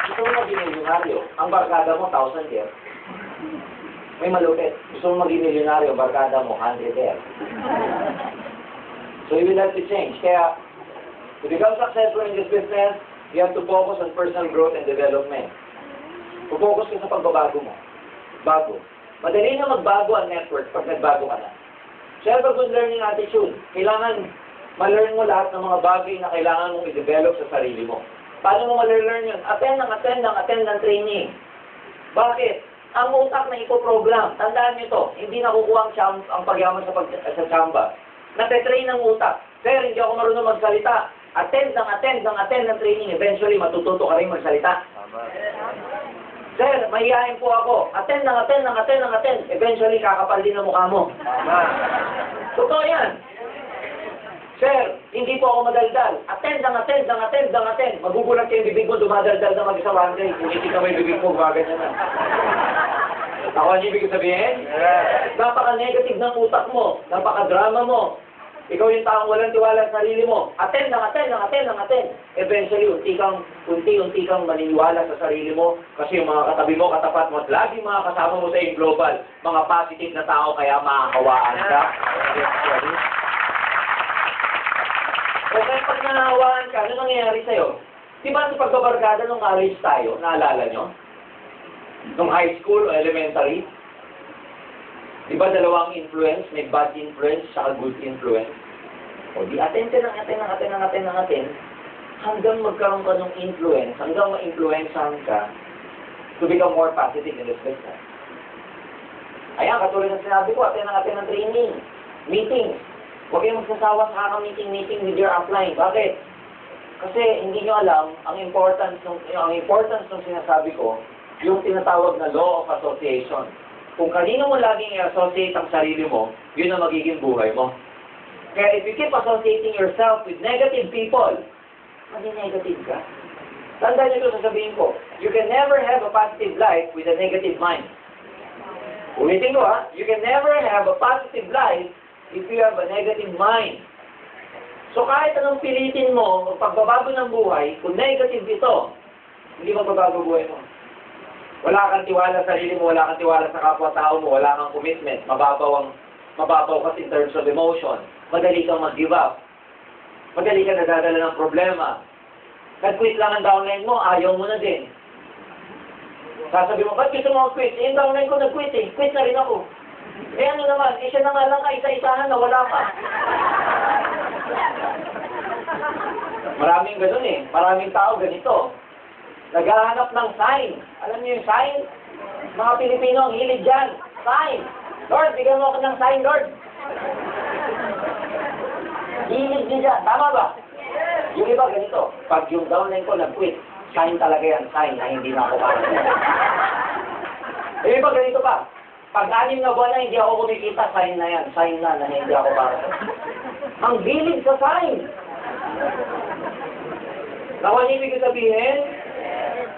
Gusto mo maging milyonaryo, ang barkada mo 1,000 there. May malupit. Gusto mo maging milyonaryo, barkada mo 100 there. So you will have to change. Kaya, to become successful in this business, you have to focus on personal growth and development. Focus ka sa pagbabago mo. Bago. Madali na magbago ang network pag nagbago ka na. So have a good learning attitude. Kailangan ma-learn mo lahat ng mga bagay na kailangan mong i-develop sa sarili mo. Paano mo ma-learn yun? Attend ng training. Bakit? Ang utak na ipoprogram. Tandaan nyo to, hindi nakukuha ang pagyaman sa tsamba. Nate-train ang utak. Sir, hindi ako marunong magsalita. Attend ng training. Eventually, matututo ka rin magsalita. Sir, mahihayin po ako. Attend. Eventually, kakapal din ang mukha mo. Totoo yan. Sir, hindi po ako madaldal. Attend. Magugulat kayo yung bibig mo, dumadaldal na mag-isa day. Hindi ka may bibig mo, ganyan na. Ako ang ibig sabihin? Napaka-negative ng utak mo. Napaka-drama mo. Ikaw yung taong walang tiwala sa sarili mo. Attend. Eventually, unti-unti kang maniniwala sa sarili mo kasi yung mga katabi mo, katapat mo, at lagi mga kasama mo sa yung global, mga positive na tao, kaya makakawaan ka. Okay, pag nanahawaan ka, ano nangyayari sa'yo? Di ba sa pagbabarkada nung college tayo, naalala nyo? Nung high school o elementary? Di ba dalawang influence? May bad influence sa good influence. O di attend hanggang magkaroon ka ng influence, hanggang ma-influencehan ka to become more positive in this business. Ayan, katulad ng sinabi ko, attend ng training, meeting. Huwag kayong magsasawa sa meeting with your upline. Bakit? Kasi hindi nyo alam ang importance ng sinasabi ko, yung tinatawag na law of association. Kung kanino mo laging i-associate ang sarili mo, yun ang magiging buhay mo. Kaya if you keep associating yourself with negative people, maging negative ka. Tandaan niyo ito, sasabihin ko. You can never have a positive life with a negative mind. Ulitin ko ha. You can never have a positive life if you have a negative mind. So kahit anong pilitin mo, pagbabago ng buhay, kung negative ito, hindi magbabago buhay mo. Wala kang tiwala sa sarili mo, wala kang tiwala sa kapwa-tao mo, wala kang commitment, mababaw ka in terms of emotion, madali kang mag-give up, madali kang nadadala ng problema. Nag-quit lang ang downline mo, ayaw mo na din. Sasabi mo, ba't gusto mo mag-quit? Eh, yung downline ko nag-quit eh. Quit na rin ako. Eh ano naman, eh siya na nga lang kaisa-isahan na wala pa. Maraming ganun eh. Maraming tao ganito. Naghahanap ng sign. Alam niyo yung sign? Mga Pilipino ang hilig dyan. Sign. Lord, bigyan mo ako ng sign, Lord. Hilig din dyan. Tama ba? Yung iba ganito, pag yung downline ko nag-quit, sign talaga yan, sign na hindi na ako para. Yung iba ganito pa, pag 6 na buwan na hindi ako kumikita, sign na yan, sign na hindi ako para. Ang bilig sa sign. Nakuha niyo ibig sabihin?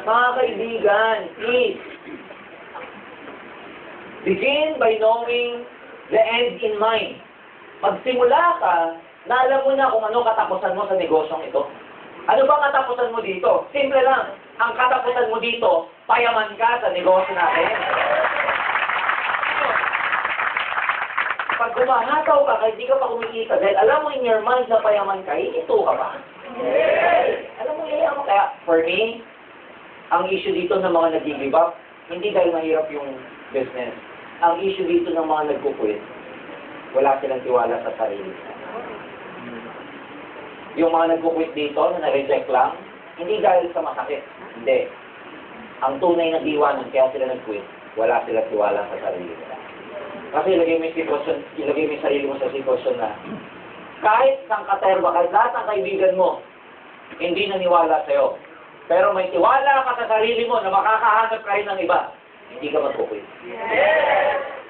Mga kaibigan, please, begin by knowing the end in mind. Magsimula ka na alam mo na kung ano katapusan mo sa negosyong ito. Ano bang katapusan mo dito? Simple lang. Ang katapusan mo dito, payaman ka sa negosyo natin. Pag gumahataw ka, kahit di ka pa kumikita, dahil alam mo in your mind na payaman ka, ito ka ba? Alam mo, mo kaya, for me, ang issue dito ng mga nag-give up, hindi dahil mahirap yung business. Ang issue dito ng mga nagkukwit, wala silang tiwala sa sarili. Yung mga nagkukwit dito, na na-reject lang, hindi dahil sa masakit. Hindi. Ang tunay na diwanan, kaya sila nag-quit, wala silang tiwala sa sarili. Kasi ilagay mo yung sarili mo sa sitwasyon na kahit sang katerba, kahit lahat ng kaibigan mo, hindi naniwala sa'yo. Pero may tiwala ka sa sarili mo na makakahanap ka rin ng iba, hindi ka magkukwit.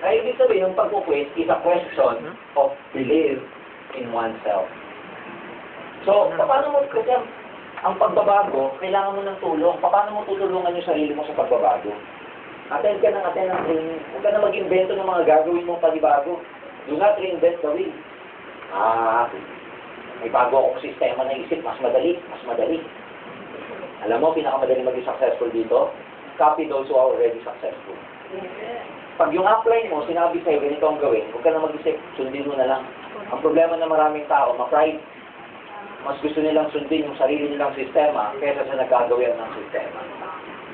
Kaya ibig sabihin, yung pagkukwit is a question of belief in oneself. So, paano mo, kasi ang pagbabago, kailangan mo ng tulong. Paano mo tutulungan yung sarili mo sa pagbabago? Attend ka ng training. Huwag ka na mag-invento ng mga gagawin mong panibago. Do not reinvent the wheel. May bago akong sistema na isip, mas madali. Alam mo, pinakamadali maging successful dito, copy those who are already successful. Pag yung upline mo, sinabi sa'yo, ganito ang gawin, huwag ka na mag-isip, sundin mo na lang. Ang problema ng maraming tao, ma-pride. Mas gusto nilang sundin yung sarili nilang sistema kaysa sa nagkagawian ng sistema.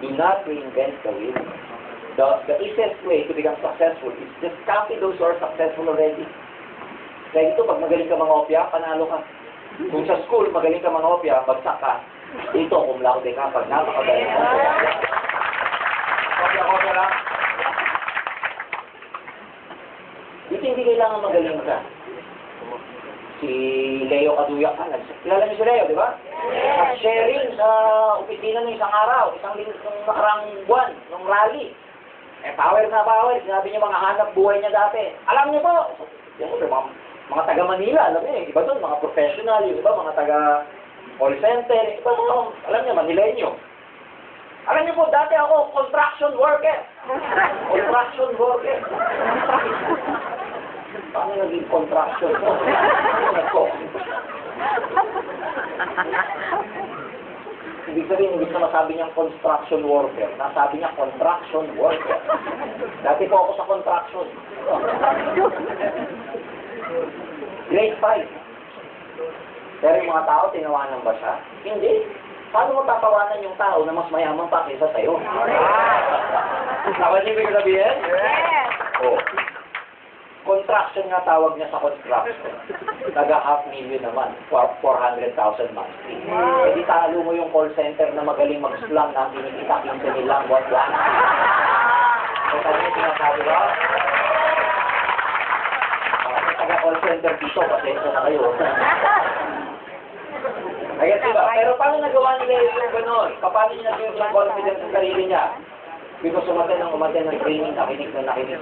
Do not reinvent the wheel. The easiest way to become successful is just copy those who are successful already. Kaya ito, pag magaling ka mga opya, panalo ka. Kung sa school, magaling ka mga opya, bagsak ka. Dito, kung laude ka, pag napakagaling ka. Opya lang. Dito hindi kailangan magaling ka. Si Leo Kaduyak ka. Kilala niyo si Leo, di ba? At sharing sa opisina ng isang araw, isang nakarang buwan, nung rally. Power na power. Sinabi niya mga hanap buhay niya dati. Alam niyo po, mga taga Manila, alam niyo, iba doon, mga professional, yung iba, mga taga call center, iba mga, alam niyo, Manileño. Alam niyo po, dati ako, construction worker. Construction worker. Paano naging contraction mo? Ibig sabihin, hindi na masabi niyang construction worker. Nasabi niya contraction worker. Dati po ako sa contraction. Grade 5. Pero yung mga tao, tinawanan ba siya? Hindi. Paano mo tatawanan yung tao na mas mayaman pa kaysa sa'yo? Nakalimutan niyo sabihin? Yes! Oh. Contraction nga tawag niya sa construction. Taga 500,000 naman. 400,000 monthly. Eh di talo mo yung call center na magaling mag-slang na kinikita 15 nilang buwan-buwan. Kaya kanya sinasabi ba? Taga call center dito, pasensya na kayo. Ayun diba? Pero paano nagawa nila yung gano'n? Paano niya nagawa yung confidence sa sarili niya? Because umaten ng training, nakinig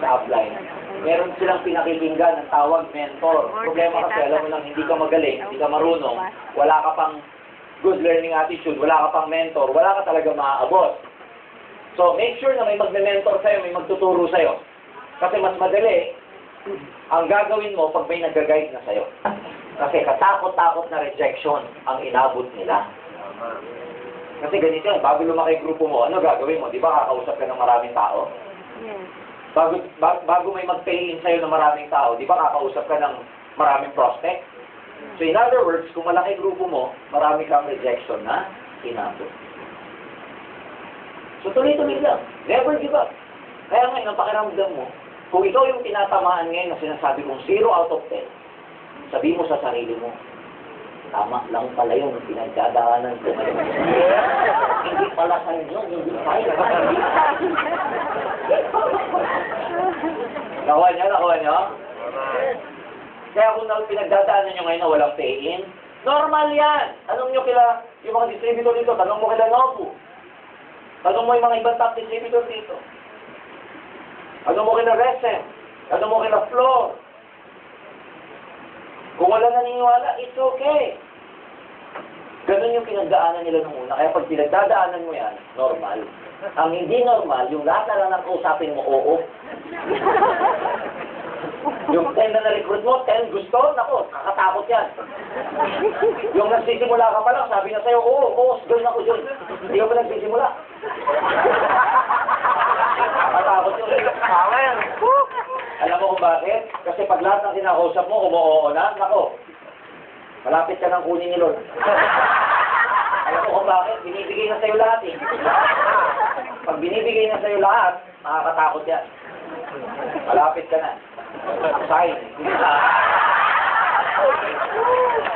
sa upline. Meron silang pinakikinggan ng tawag mentor. Problema kasi, alam mo lang, hindi ka magaling, hindi ka marunong, wala ka pang good learning attitude, wala ka pang mentor, wala ka talaga maaabot. So, make sure na may magme-mentor sa'yo, may magtuturo sa'yo. Kasi mas madali, ang gagawin mo pag may nag-guide na sa'yo. Kasi katakot-takot na rejection ang inabot nila. Kasi ganito yan, bago lumaki grupo mo, ano gagawin mo? Di ba kakausap ka ng maraming tao? Bago may mag-pay in sa'yo ng maraming tao, di ba kakausap ka ng maraming prospect? So in other words, kung malaki grupo mo, marami kang rejection na inabot. So tuloy-tuloy lang. Never give up. Kaya ngayon, ang pakiramdam mo, kung ikaw yung tinatamaan ngayon na sinasabi kong 0 out of 10, sabi mo sa sarili mo, tama lang pala yung pinagdadaanan ko ngayon. Hindi pala sa inyo, hindi tayo. Nakuha niyo? Kaya kung pinagdadaanan nyo ngayon na walang pay-in, normal yan. Tanong nyo kila, yung mga distributor dito, tanong mo kila Nobu. Tanong mo yung mga ibang top distributor dito. Tanong mo kila Resem. Tanong mo kila Floor. Kung wala naniniwala, it's okay. Ganun yung pinagdaanan nila nung una. Kaya pag pinagdadaanan mo yan, normal. Ang hindi normal, yung lahat na lang nag-usapin mo, oo. Yung 10 na na-recruit mo, 10 gusto, nako, kakatakot yan. Yung nagsisimula ka pa lang, sabi na sa'yo, oo, girl ako dyan. Hindi ka pa nagsisimula. Kakatakot yun. Tama yan. Alam mo kung bakit? Kasi pag lahat ng kinakausap mo, umuoo na, nako, malapit ka ng kunin ni Lord. Alam mo kung bakit? Binibigay na sa'yo lahat eh. Pag binibigay na sa'yo lahat, makakatakot yan. Malapit ka na. Sign.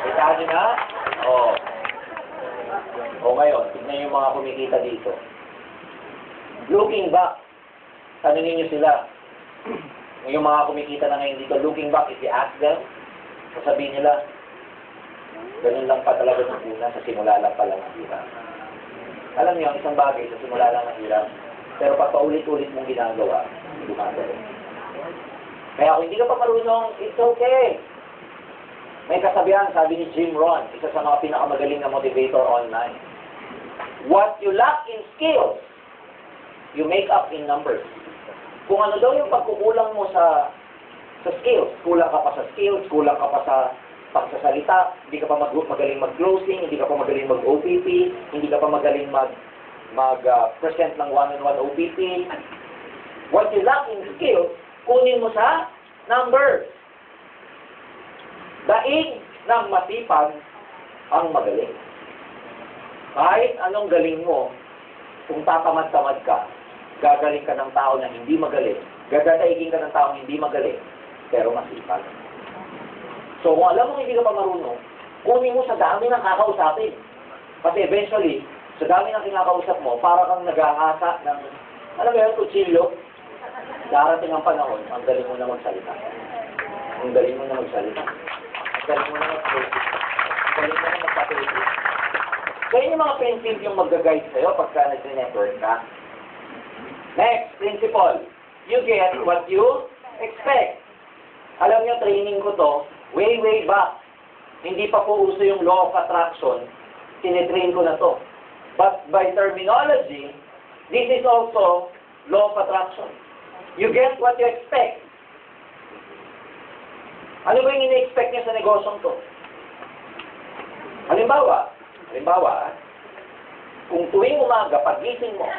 Kita nyo na? Oo. O ngayon, tignan yung mga kumikita dito. Looking back, tanungin nyo sila. Yung mga kumikita na ngayon dito, looking back, if you ask them, sasabihin nila, ganun lang pa talaga ng una, sa simula lang pala ng hirap. Alam niyo, isang bagay, sa simula lang ng hirap, pero pag paulit-ulit mong ginagawa, gumagalaw. Kaya kung hindi ka pa marunong, it's okay. May kasabihan, sabi ni Jim Rohn, isa sa mga pinakamagaling na motivator online. What you lack in skills, you make up in numbers. Kung ano daw yung pagkukulang mo sa skills, kulang ka pa sa skills, kulang ka pa sa pagsasalita, hindi ka pa magaling mag-closing, hindi ka pa magaling mag-OPP, hindi ka pa magaling mag-present ng one-on-one OPP. What you lack in skills, kunin mo sa numbers. Daig ng masipag ang magaling. Kahit anong galing mo, kung tatamad-tamad ka, gagaling ka ng tao na hindi magaling, gagadaigin ka ng tao na hindi magaling, pero masipag. So kung alam mo hindi ka pa marunong, kunin mo sa dami ng kakausapin. Kasi eventually, sa dami ng kinakausap mo, para kang nag-aasa ng, alam mo yun, kutsilyo, darating ang panahon, ang galing mo na magsalita. Ang galing mo na magsalita. Ang galing mo na mag-closing. Ang galing mo na magpapilipin. So yun yung mga principle yung mag-guide sa'yo pagka nag-network ka. Next, principle. You get what you expect. Alam niyo, training ko to, way back. Hindi pa po uso yung law of attraction. Tinitrain ko na to. But by terminology, this is also law of attraction. You get what you expect. Ano ba yung ina-expect niya sa negosyong to? Halimbawa, kung tuwing umaga, pagising mo,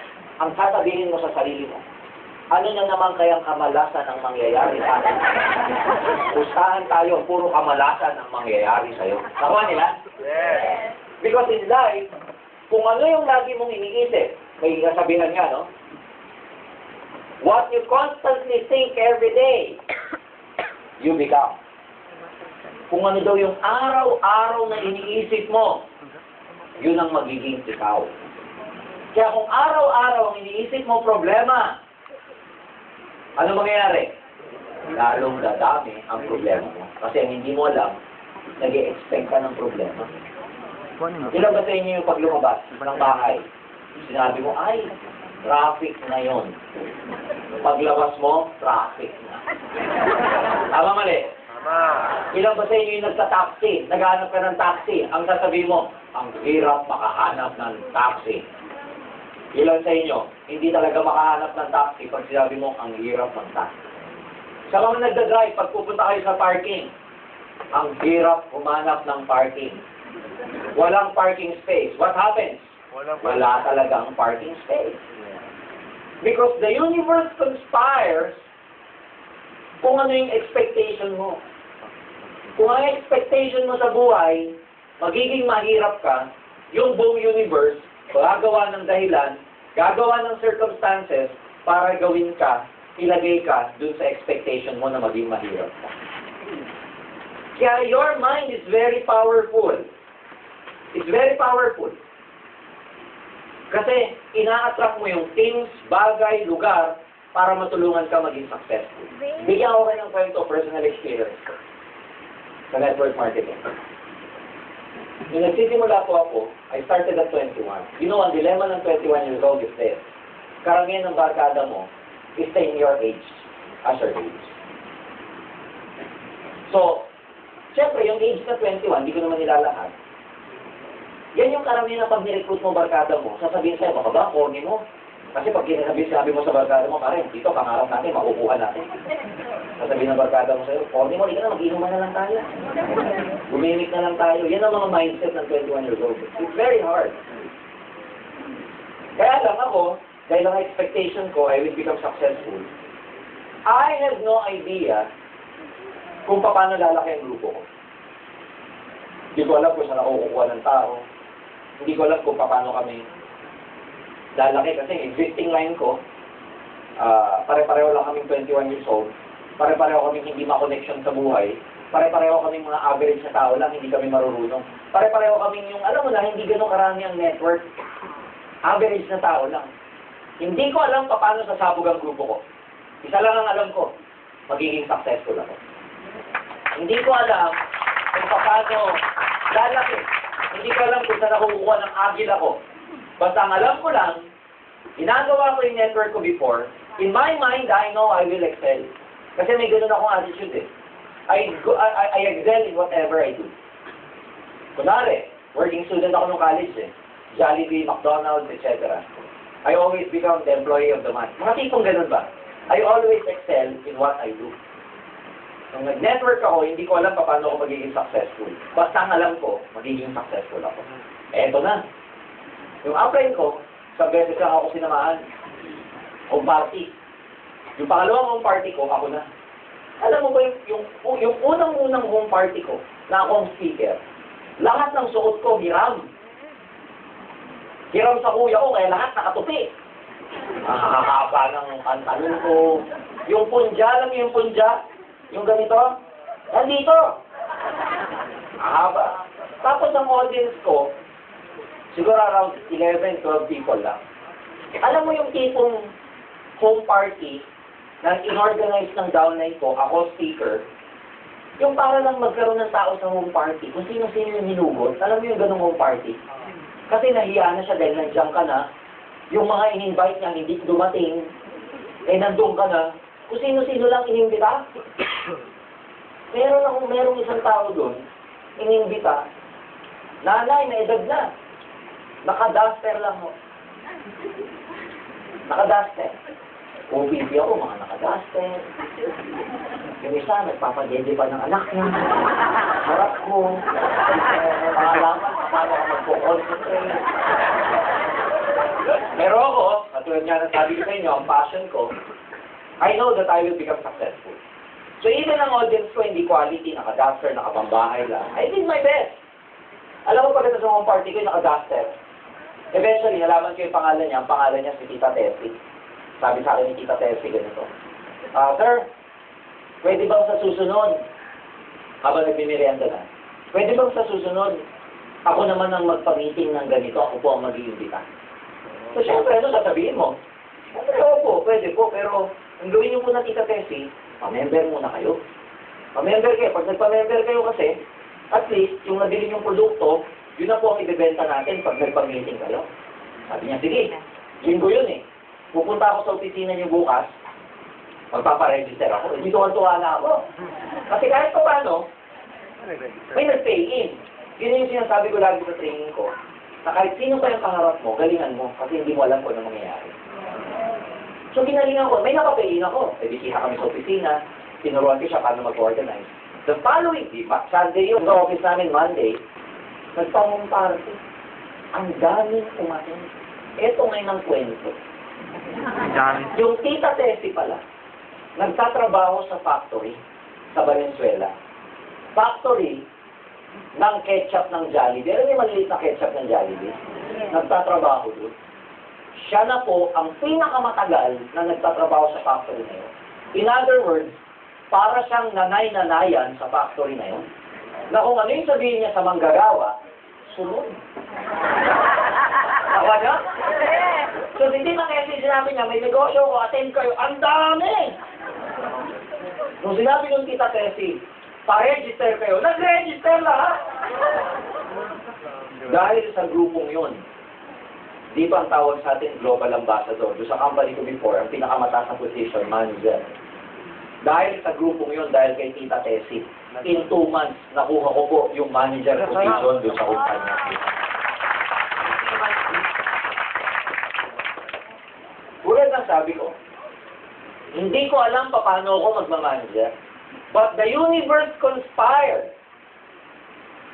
ang sasabihin mo sa sarili mo, ano na naman kayang kamalasan ang mangyayari sa atin? Pustahan tayo, puro kamalasan ang mangyayari sa'yo. Nakuha nila? Yes. Because in life, kung ano yung lagi mong iniisip, may kasabihan nga, no? What you constantly think every day, you become. Kung ano daw yung araw-araw na iniisip mo, yun ang magiging ikaw. Kaya kung araw-araw ang iniisip mo problema, ano mangyayari? Lalong dadami ang problema mo. Kasi hindi mo alam, nag-e-expect ka ng problema. Ilan ba sa inyo yung pag lumabas ng bahay? Sinabi mo, ay, traffic na yon. Paglabas mo, traffic na. Tama mali? Ilan ba sa inyo yung nagta-taxi? Naghahanap ka ng taxi. Ang sasabihin mo, ang hirap makahanap ng taxi. Ilan sa inyo, hindi talaga makahanap ng taxi pag sinabi mo, ang hirap ng taxi. Sa mga nagda-drive, pag pupunta kayo sa parking, ang hirap humanap ng parking. Walang parking space. What happens? Wala talagang parking space. Because the universe conspires kung ano yung expectation mo. Kung ang expectation mo sa buhay, magiging mahirap ka, yung buong universe, gagawa ng dahilan, gagawa ng circumstances para gawin ka, ilagay ka dun sa expectation mo na maging mahirap ka. Kaya your mind is very powerful. It's very powerful. Kasi ina-attract mo yung things, bagay, lugar para matulungan ka maging successful. Bigyan ko kayo ng kwento, personal experience ko sa network marketing. Nung nagsisimula po ako, I started at 21. You know, ang dilemma ng 21 years old is this. Karamihan ng barkada mo is in your age, as your age. So, syempre, yung age na 21, di ko naman nilalahat. Yan yung karamihan na pag nirecruit mo barkada mo, sasabihin sa'yo, baka ba, corny mo? Kasi pag sinabi mo sa barkada mo, pare, dito, pangarap natin, makukuha natin. Sasabihin ng barkada mo sa'yo, corny mo, di ka na, mag-inuman na lang tayo. Gumimik na lang tayo. Yan ang mga mindset ng 21 years old. It's very hard. Kaya lang ako, dahil ang expectation ko, I will become successful. I have no idea kung paano lalaki ang grupo ko. Hindi ko alam kung saan ako kukuha ng tao. Hindi ko alam kung paano kami lalaki kasi existing line ko, pare-pareho lang kaming 21 years old, pare-pareho kaming hindi ma-connection sa buhay, pare-pareho kaming mga average na tao lang, hindi kami marurunong. Pare-pareho kaming yung, alam mo na, hindi ganun karami ang network. Average na tao lang. Hindi ko alam paano sasabog ang grupo ko. Isa lang ang alam ko, magiging successful ako. Hindi ko alam kung paano lalaki. Hindi ko alam kung saan ako kukuha ng agil ako. Basta ang alam ko lang, ginagawa ko yung network ko before, in my mind, I know I will excel. Kasi may ganun akong attitude eh. I excel in whatever I do. Kunwari, working student ako nung college eh. Jollibee, McDonald's, etc. I always become the employee of the month. Mga tipong ganun ba? I always excel in what I do. Nung nag-network ako, hindi ko alam paano ako magiging successful. Basta ang alam ko, magiging successful ako. Eto na. Yung upline ko, sa beses lang ako sinamahan. Home party. Yung pangalawang home party ko, ako na. Alam mo ba yung unang-unang home party ko, na ako ang speaker, lahat ng suot ko, hiram. Hiram sa kuya ko, kaya lahat nakatupi. Nakakaba ng pantalon ko. Yung punja, alam mo yung punja? Yung ganito? Nandito! Mahaba. Tapos ang audience ko, siguro around 11, 12 people lang. Alam mo yung tipong home party na inorganize ng downline ko, ako speaker, yung para lang magkaroon ng tao sa home party, kung sino-sino yung hinugot, alam mo yung ganong home party? Kasi nahiya na siya dahil nandiyan ka na, yung mga in-invite niya hindi dumating, eh nandun ka na, kung sino-sino lang inimbita. Merong isang tao doon, inimbita, nanay, na edad na. Naka-duster lang mo. Naka-duster. OPP ako, mga naka-duster. Yung isa, nagpapadede pa ng anak niya. Harap ko. Makalaman, paano ako magpo-concentrate. Pero ako, katulad nga ng sabi ko sa inyo, ang passion ko, I know that I will become successful. So even ang audience ko, hindi quality, naka-duster, nakapambahay lang. I did my best. Alam mo pagkata sa mga party ko, naka-duster. Eventually, nalaman ko yung pangalan niya. Ang pangalan niya si Tita Tessie. Sabi sa akin ni Tita Tessie, ganito. Sir, pwede bang sa susunod, habang nagmimerienda na, pwede bang sa susunod, ako naman ang magpa-meeting ng ganito, ako po ang mag-iimbita. So, syempre, ano sasabihin mo? Syempre, opo, pwede po, pero ang gawin niyo po na Tita Tessie, pa-member muna kayo. Pa-member kayo. Pag nagpa-member kayo kasi, at least, yung nabili yung produkto, yun na po ang ibebenta natin pag nagpa-meeting kayo. Sabi niya, sige, linggo yun eh. Pupunta ako sa opisina niyo bukas, magpaparegister ako. Hindi tuwan-tuwa na ako. Kasi kahit pa paano, may nag-pay in. Yun yung sinasabi ko lagi sa training ko, na kahit sino pa yung kaharap mo, galingan mo, kasi hindi mo alam kung ano mangyayari. So ginalingan ko, may nakapay in ako. E di kami sa opisina, tinuruan ko siya paano mag-organize. The following day, Sunday yun, sa office namin Monday, nagpamong party. Ang daming umatin. Ito ngayon ang kwento. Yung tita Tessie pala, nagtatrabaho sa factory sa Valenzuela. Factory ng ketchup ng Jollibee. Alam niyo maliit na ketchup ng Jollibee? Nagtatrabaho doon. Siya na po ang pinakamatagal na nagtatrabaho sa factory na yun. In other words, para siyang nanay-nanayan sa factory na yun, na kung ano yung sabihin niya sa manggagawa, sunod. Tawa niya? So, hindi na kasi sinabi niya, may negosyo ko, attend kayo, ang dami! Nung sinabi nung tita Tessie, pa-register kayo, nag-register lahat! Dahil sa grupong yun, di ba ang tawag sa atin, global ambassador, doon sa company ko before, ang pinakamataas na position, manager. Dahil sa grupong yun, dahil kay tita Tessie, in 2 months, nakuha ko po yung manager position doon sa kumpanya. Tulad ng sabi ko, hindi ko alam paano ako magmamanager, but the universe conspired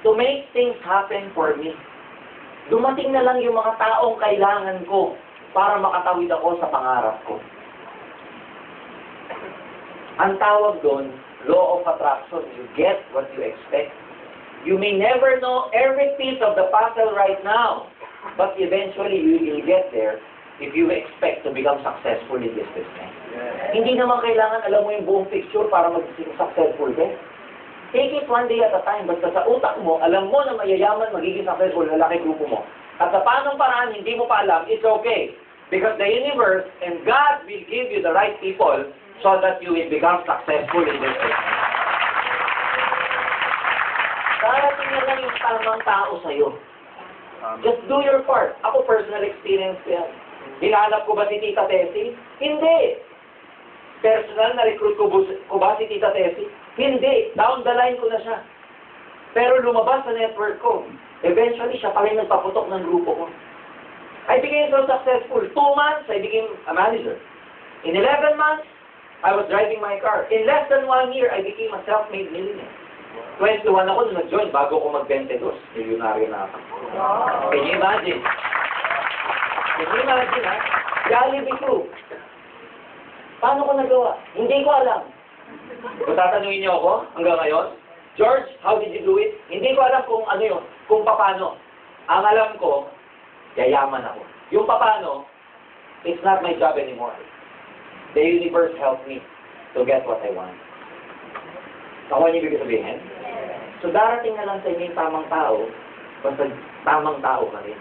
to make things happen for me. Dumating na lang yung mga taong kailangan ko para makatawid ako sa pangarap ko. Ang tawag doon, law of attraction. You get what you expect. You may never know every piece of the puzzle right now, but eventually you will get there if you expect to become successful in this business. Hindi naman kailangan alam mo yung buong picture para maging successful din. Take it one day at a time. Basta sa utak mo, alam mo na mayayaman, magiging successful na laki grupo mo. At sa paanong paraan, hindi mo pa alam, it's okay. Because the universe and God will give you the right people so that you will become successful in this business. Darating na lang yung tamang tao sa'yo. Just do your part. Ako personal experience ko yan. Hinanap ko ba si Tita Tessie? Hindi. Personal na recruit ko ba si Tita Tessie? Hindi. Down the line ko na siya. Pero lumabas sa network ko. Eventually, siya pa rin nagpaputok ng grupo ko. I became so successful. 2 months, I became a manager. In 11 months, I was driving my car. In less than 1 year, I became a self-made millionaire. 21 ako nung nag-join bago ko mag-22. Milyonaryo na ako. Can you imagine? Can you imagine, ha? Jollibee crew. Paano ko nagawa? Hindi ko alam. Kung tatanungin niyo ako hanggang ngayon, George, how did you do it? Hindi ko alam kung ano yun, kung paano. Ang alam ko, yayaman ako. Yung paano, it's not my job anymore. The universe helped me to get what I want. Nakuha niyo ibig sabihin? So darating na lang sa inyo yung tamang tao, basta tamang tao ka rin.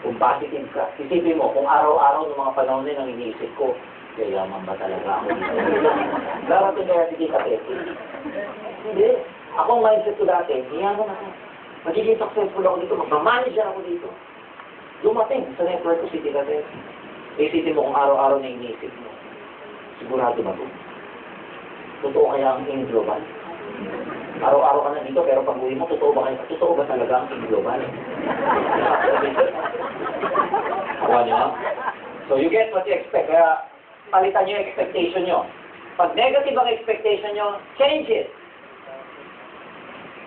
Kung positive ka, isipin mo, kung araw-araw ng mga panahon na iniisip ko, yayaman ba talaga ako dito? Darating kaya si Tita Tessie. Hindi. Ako ang mindset ko dati, yayaman ako. Magiging successful ako dito, mag-manager ako dito. Dumating sa network ko si Tita Tessie. Isipin mo kung araw-araw na iniisip mo. Sigurado ba ito? Totoo kaya ang Team Global? Araw-araw ka na dito, pero pag uwi mo, totoo ba talaga ang Team Global? Awa niyo? So you get what you expect. Kaya palitan niyo yung expectation niyo. Pag negative ang expectation niyo, change it.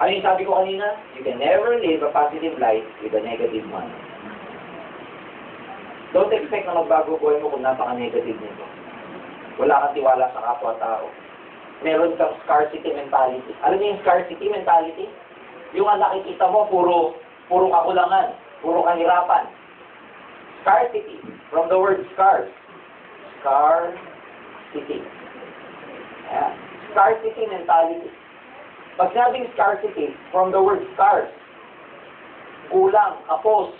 Ano yung sabi ko kanina? You can never live a positive life with a negative mind. Don't expect na magbago buhay mo kung napaka-negative nito. Wala kang tiwala sa kapwa-tao. Meron kang scarcity mentality. Alam niyo yung scarcity mentality? Yung nakikita mo, puro kakulangan, puro kahirapan. Scarcity, from the word scarce. Scarcity. Yeah. Scarcity mentality. Pag sabing scarcity, from the word scarce, kulang, kapos,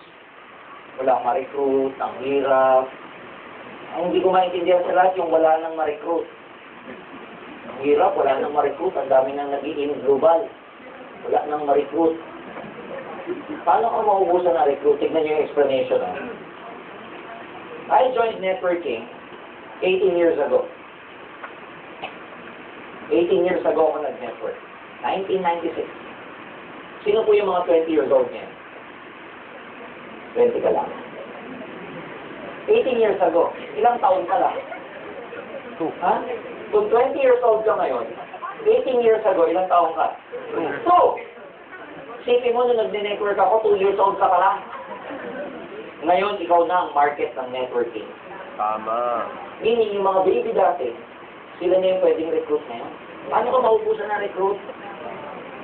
walang ma-recruit, ang hirap. Ang hindi ko maintindihan sa lahat, yung wala nang ma-recruit. Ang hirap, wala nang ma-recruit, ang dami nang naging global. Wala nang ma-recruit. Paano ka maubusan na recruit? Tignan niyo yung explanation. I joined networking 18 years ago. 18 years ago ako nag-network. 1996. Sino po yung mga 20 years old ngayon? 20 ka lang. 18 years ago, ilang taon ka lang? 2. Ha? Kung 20 years old ka ngayon, 18 years ago, ilang taon ka? 2. Sipin mo, nung nag-network ako, 2 years old ka pa lang. Ngayon, ikaw na ang market ng networking. Tama. Meaning, yung mga baby dati, sila na yung pwedeng recruit ngayon. Paano ko maubusan na recruit?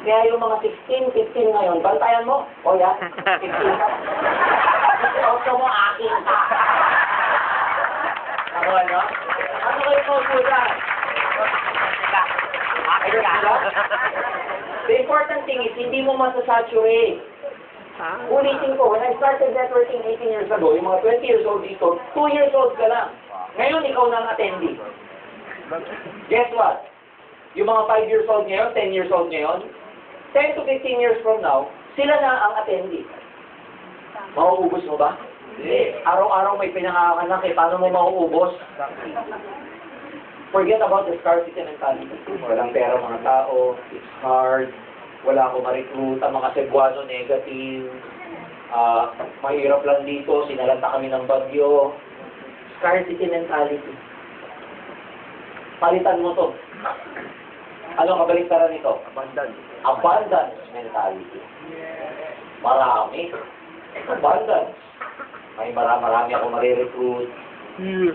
Kaya yung mga 16, 15 ngayon, bantayan mo. O yan, 15 ka. Kasi auto mo, akin ka. Ako ano? Ano kayo maubusan? Akin ka. The important thing is, hindi mo masasaturate. Ulitin ko, when I started networking 18 years ago, yung mga 20 years old dito, 2 years old ka lang. Ngayon, ikaw na ang attendee. Guess what? Yung mga 5 years old ngayon, 10 years old ngayon, 10 to 15 years from now, sila na ang attendee. Mauubos mo ba? Hindi. Araw-araw may pinanganganak eh. Paano mo mauubos? Forget about the scarcity mentality. Walang pera mga tao, it's hard, wala akong ma-recruit, ang mga Cebuano negative, mahirap lang dito, sinalanta kami ng bagyo. Scarcity mentality. Palitan mo to. Ano kabaliktaran nito? Abundance. Abundance mentality. Marami. Abundance. May marami ako marirecruit.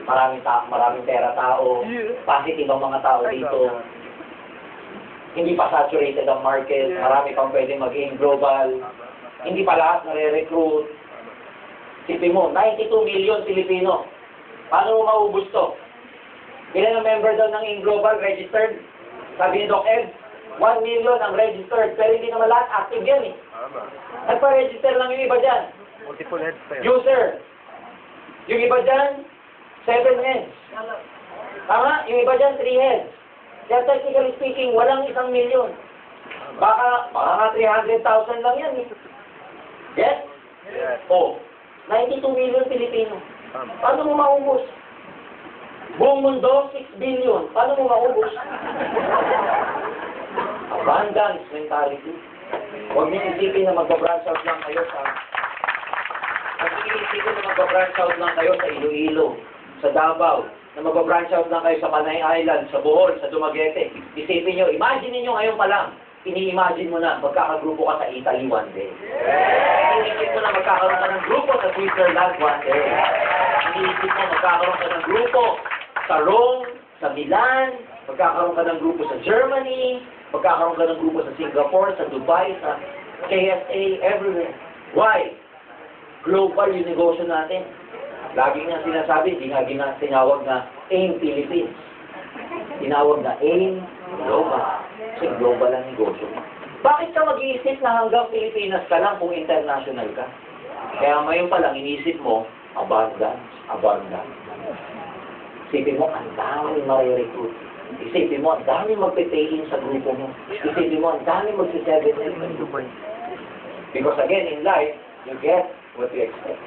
Maraming pera tao. Positive ang mga tao dito. Hindi pa saturated ang market. Marami pang pwedeng maging global. Hindi pa lahat nare-recruit. Sipin mo, 92 million Pilipino. Paano mo maubos to? Ilan ang member daw ng In-Global registered? Sabi ni Doc Ed, 1 million ang registered. Pero hindi naman lahat active yan eh. Tama. Nagpa-register lang yung iba dyan. Multiple heads pa yun. User. Yung iba dyan, 7 heads. Tama? Yung iba dyan, 3 heads. Kaya technically speaking, walang 1 million. Baka nga 300,000 lang yan eh. Yes? Yes. Oh, 92 million Pilipino. Tama. Paano mo maubos? Buong mundo, 6 billion. Paano mo maubos? Abundance mentality. Huwag niyo isipin na mag-branch out lang kayo sa... Huwag niyo isipin na mag-branch out lang kayo sa Iloilo, sa Davao, na mag-branch out lang kayo sa Panay Island, sa Bohol, sa Dumaguete. Isipin niyo, imagine niyo ngayon pa lang, ini-imagine mo na magkakagrupo ka sa Italy one day. Iniisip mo na magkakaroon ka ng grupo sa Switzerland one day. Iniisip mo magkakaroon ka ng grupo sa Rome, sa Milan, magkakaroon ka ng grupo sa Germany, magkakaroon ka ng grupo sa Singapore, sa Dubai, sa KSA, everywhere. Why? Global yung negosyo natin. Lagi nga sinasabi, hindi nga tinawag na AIM Philippines. Tinawag na AIM Global. Kasi global ang negosyo. Bakit ka mag-iisip na hanggang Pilipinas ka lang kung international ka? Kaya ngayon pa lang, inisip mo, abundance, abundance. Isipin mo, ang dami marirecruit. Isipin mo, ang dami magpe-pay-in sa grupo mo. Isipin mo, ang dami magsi-7. Because again, in life, you get what you expect.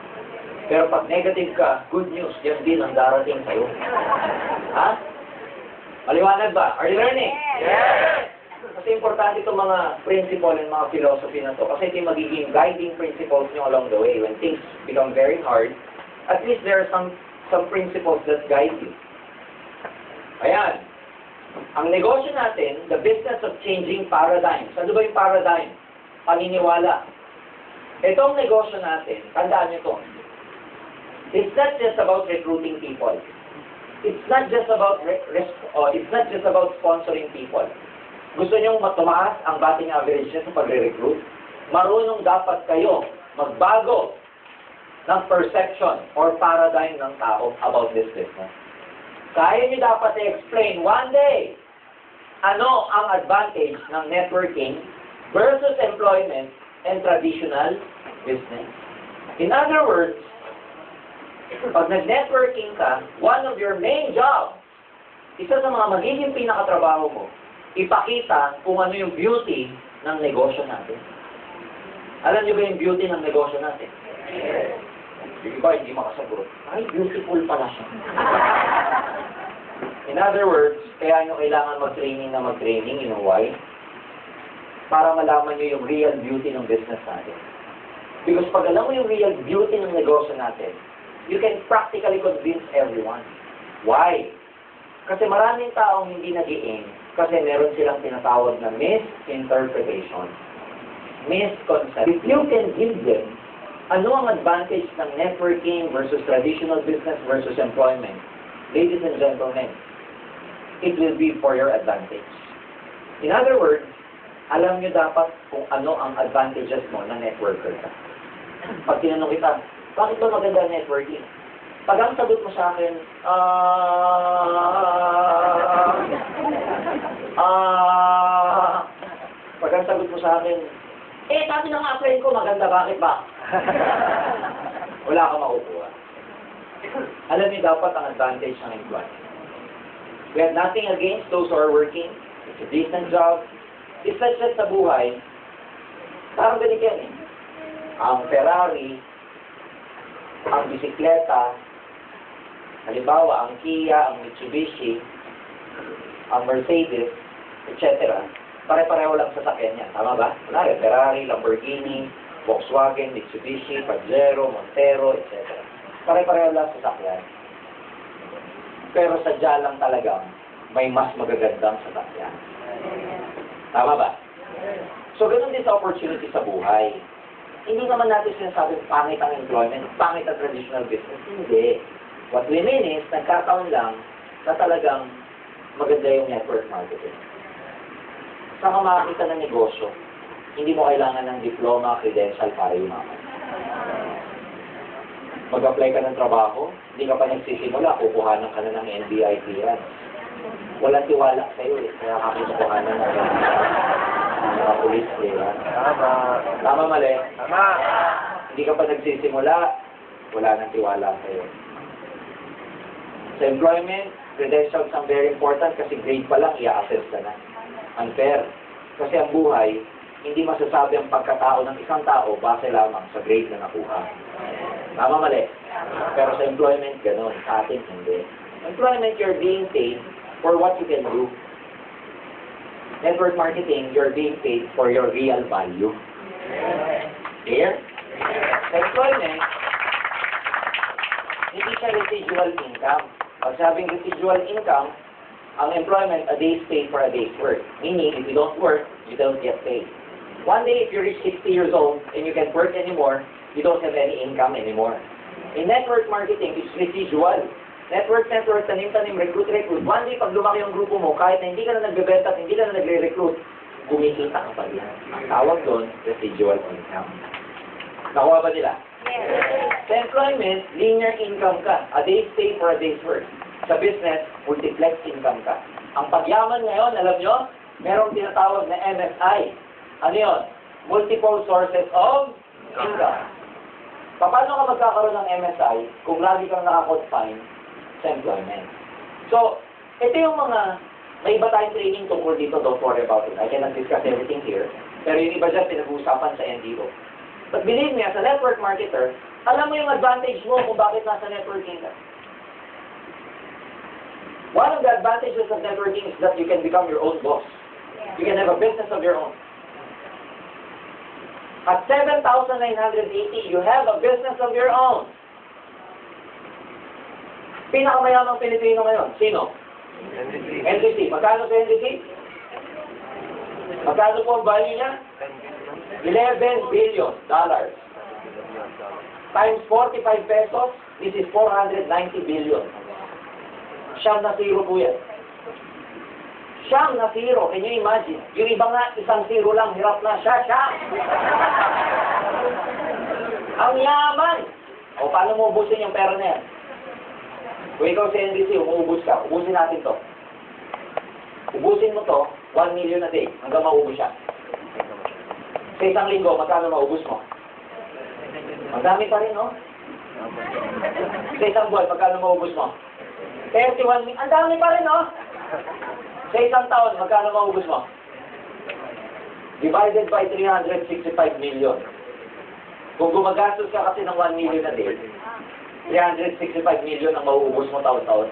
Pero pag negative ka, good news, yan din ang darating sa'yo. Ha? Maliwanag ba? Are you learning? Yes! Kasi importante itong mga principle and mga philosophy na to. Kasi ito yung magiging guiding principles nyo along the way. When things become very hard, at least there are some principles that guide you. Ayan. Ang negosyo natin, the business of changing paradigms. Ano ba yung paradigm? Paniniwala. Itong negosyo natin, tandaan nyo to. It's not just about recruiting people. It's not just about sponsoring people. Gusto nyo matumaas ang batting average nyo sa pagre-recruit? Marunong dapat kayo magbago ng perception or paradigm ng tao about this business. Kaya nyo dapat i-explain one day ano ang advantage ng networking versus employment and traditional business. In other words, pag nag-networking ka, one of your main jobs, isa sa mga magiging pinakatrabaho mo, ipakita kung ano yung beauty ng negosyo natin. Alam niyo ba yung beauty ng negosyo natin? Yung iba hindi makasagot. Ay, beautiful pala siya. In other words, kaya nyo kailangan mag-training, you know why? Para malaman nyo yung real beauty ng business natin. Because pag alam mo yung real beauty ng negosyo natin, you can practically convince everyone. Why? Kasi maraming taong hindi nag-i-aim kasi meron silang tinatawag na misinterpretation. Misconception. If you can give them ano ang advantage ng networking versus traditional business versus employment, ladies and gentlemen, it will be for your advantage. In other words, alam nyo dapat kung ano ang advantages mo na networker ka. Pag tinanong kita, bakit ba maganda networking? Pag ang sagot mo sa akin, pag ang sagot mo sa akin, sabi ng mga friend ko, maganda, bakit ba? Wala ka makukuha. Alam niyo dapat ang advantage ng employee. We have nothing against those who are working. It's a decent job. It's not just sa buhay. Parang ganito yan eh. Ang Ferrari, ang bisikleta, halimbawa, ang Kia, ang Mitsubishi, ang Mercedes, etc. Pare-pareho lang sa sakyan niya. Tama ba? Kunwari, Ferrari, Lamborghini, Volkswagen, Mitsubishi, Pajero, Montero, etc. Pare-pareho lang sa sakyan. Pero sadya lang talagang may mas magagandang sasakyan. Tama ba? So, ganun din sa opportunity sa buhay. Hindi naman natin sinasabi pangit ang employment, pangit ang traditional business. Hindi. What we mean is, nagkataon lang na talagang maganda yung network marketing. Saan ka makakita ng negosyo, hindi mo kailangan ng diploma, credential para yumaman. Mag-apply ka ng trabaho, hindi ka pa nagsisimula, kukuhanan ka na ng NBI clearance. Walang tiwala sa'yo eh, kaya ka kukuhanan ng police clearance. Tama. Tama, mali? Tama. Hindi ka pa nagsisimula, wala nang tiwala sa'yo. Sa employment, credentials ang very important kasi grade pa lang, i-assess ka na. Unfair. Kasi ang buhay, hindi masasabi ang pagkatao ng isang tao base lamang sa grade na nakuha. Tama, mali? Pero sa employment, gano'n. Sa atin, hindi. Employment, you're being paid for what you can do. Network marketing, you're being paid for your real value. Clear? Sa employment, hindi siya residual income. Pag sabing residual income, ang employment, a day's paid for a day's work. Meaning, if you don't work, you don't get paid. One day, if you reach 60 years old and you can't work anymore, you don't have any income anymore. In network marketing, it's residual. Network, tanim-tanim, recruit. One day, pag lumaki yung grupo mo, kahit na hindi ka na nagbebenta at hindi ka na nagre-recruit, kumikita ka pa rin. Ang tawag doon, residual income. Nakuha ba nila? Yes. Sa employment, linear income ka. A day's pay for a day's work. Sa business, multiplex income ka. Ang pagyaman ngayon, alam nyo, merong tinatawag na MSI. Ano yun? Multiple sources of income. Paano ka magkakaroon ng MSI kung lagi kang nakakonfine sa employment? So, ito yung mga, may iba tayong training tungkol dito, don't worry about it. I cannot discuss everything here. Pero yung iba dyan, pinag-uusapan sa NDO. But believe me, as a network marketer, alam mo yung advantage mo kung bakit nasa networking ka. One of the advantages of networking is that you can become your own boss. You can have a business of your own. At 7,980, you have a business of your own. Pinakamayamang Pilipino ngayon, sino? NDC. NDC. Magkano sa NDC? Magkano po ang value niya? $11 billion. Times 45 pesos, this is 490 billion. Siyam na zero po yan. Siyam na zero. Can you imagine? Yung iba nga, isang zero lang, hirap na siya. Ang yaman! O, paano mo ubusin yung pera na yan? Kung ikaw sa NDC, umuubos ka, ubusin natin to. Ubusin mo to, 1 million a day, hanggang maubos siya. Sa isang linggo, magkano maubos mo? Madami pa rin, no? Sa isang buwan, magkano maubos mo? 31 million. Ang dami pa rin, no? Sa isang taon, magkano maubos mo? Divided by 365 million. Kung gumagastos ka kasi ng 1 million a day, 365 million ang mauubos mo taon-taon.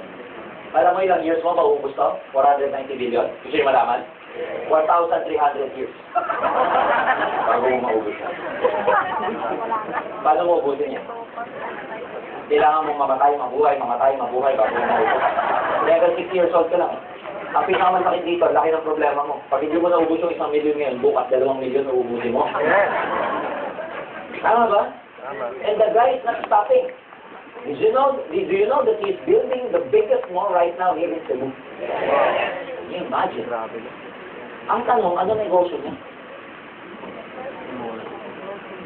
Alam mo ilang years mo mauubos to? 490 billion? Gusto nyo malaman? 1,300 years. Bago mo maubos yan. Paano mo ubusin yan? Kailangan mong mamatay, mabuhay bago mo maubos. Level 6 years old ka lang. Ang pinakamasakit dito, laki ng problema mo. Pag hindi mo naubos yung 1 million ngayon, bukas 2 million na ubusin mo. Tama ba? Tama. And the guy is not stopping. Do you know that he's building the biggest mall right now here in Cebu? Can you imagine? Grabe na. Ang tanong, ano negosyo niya?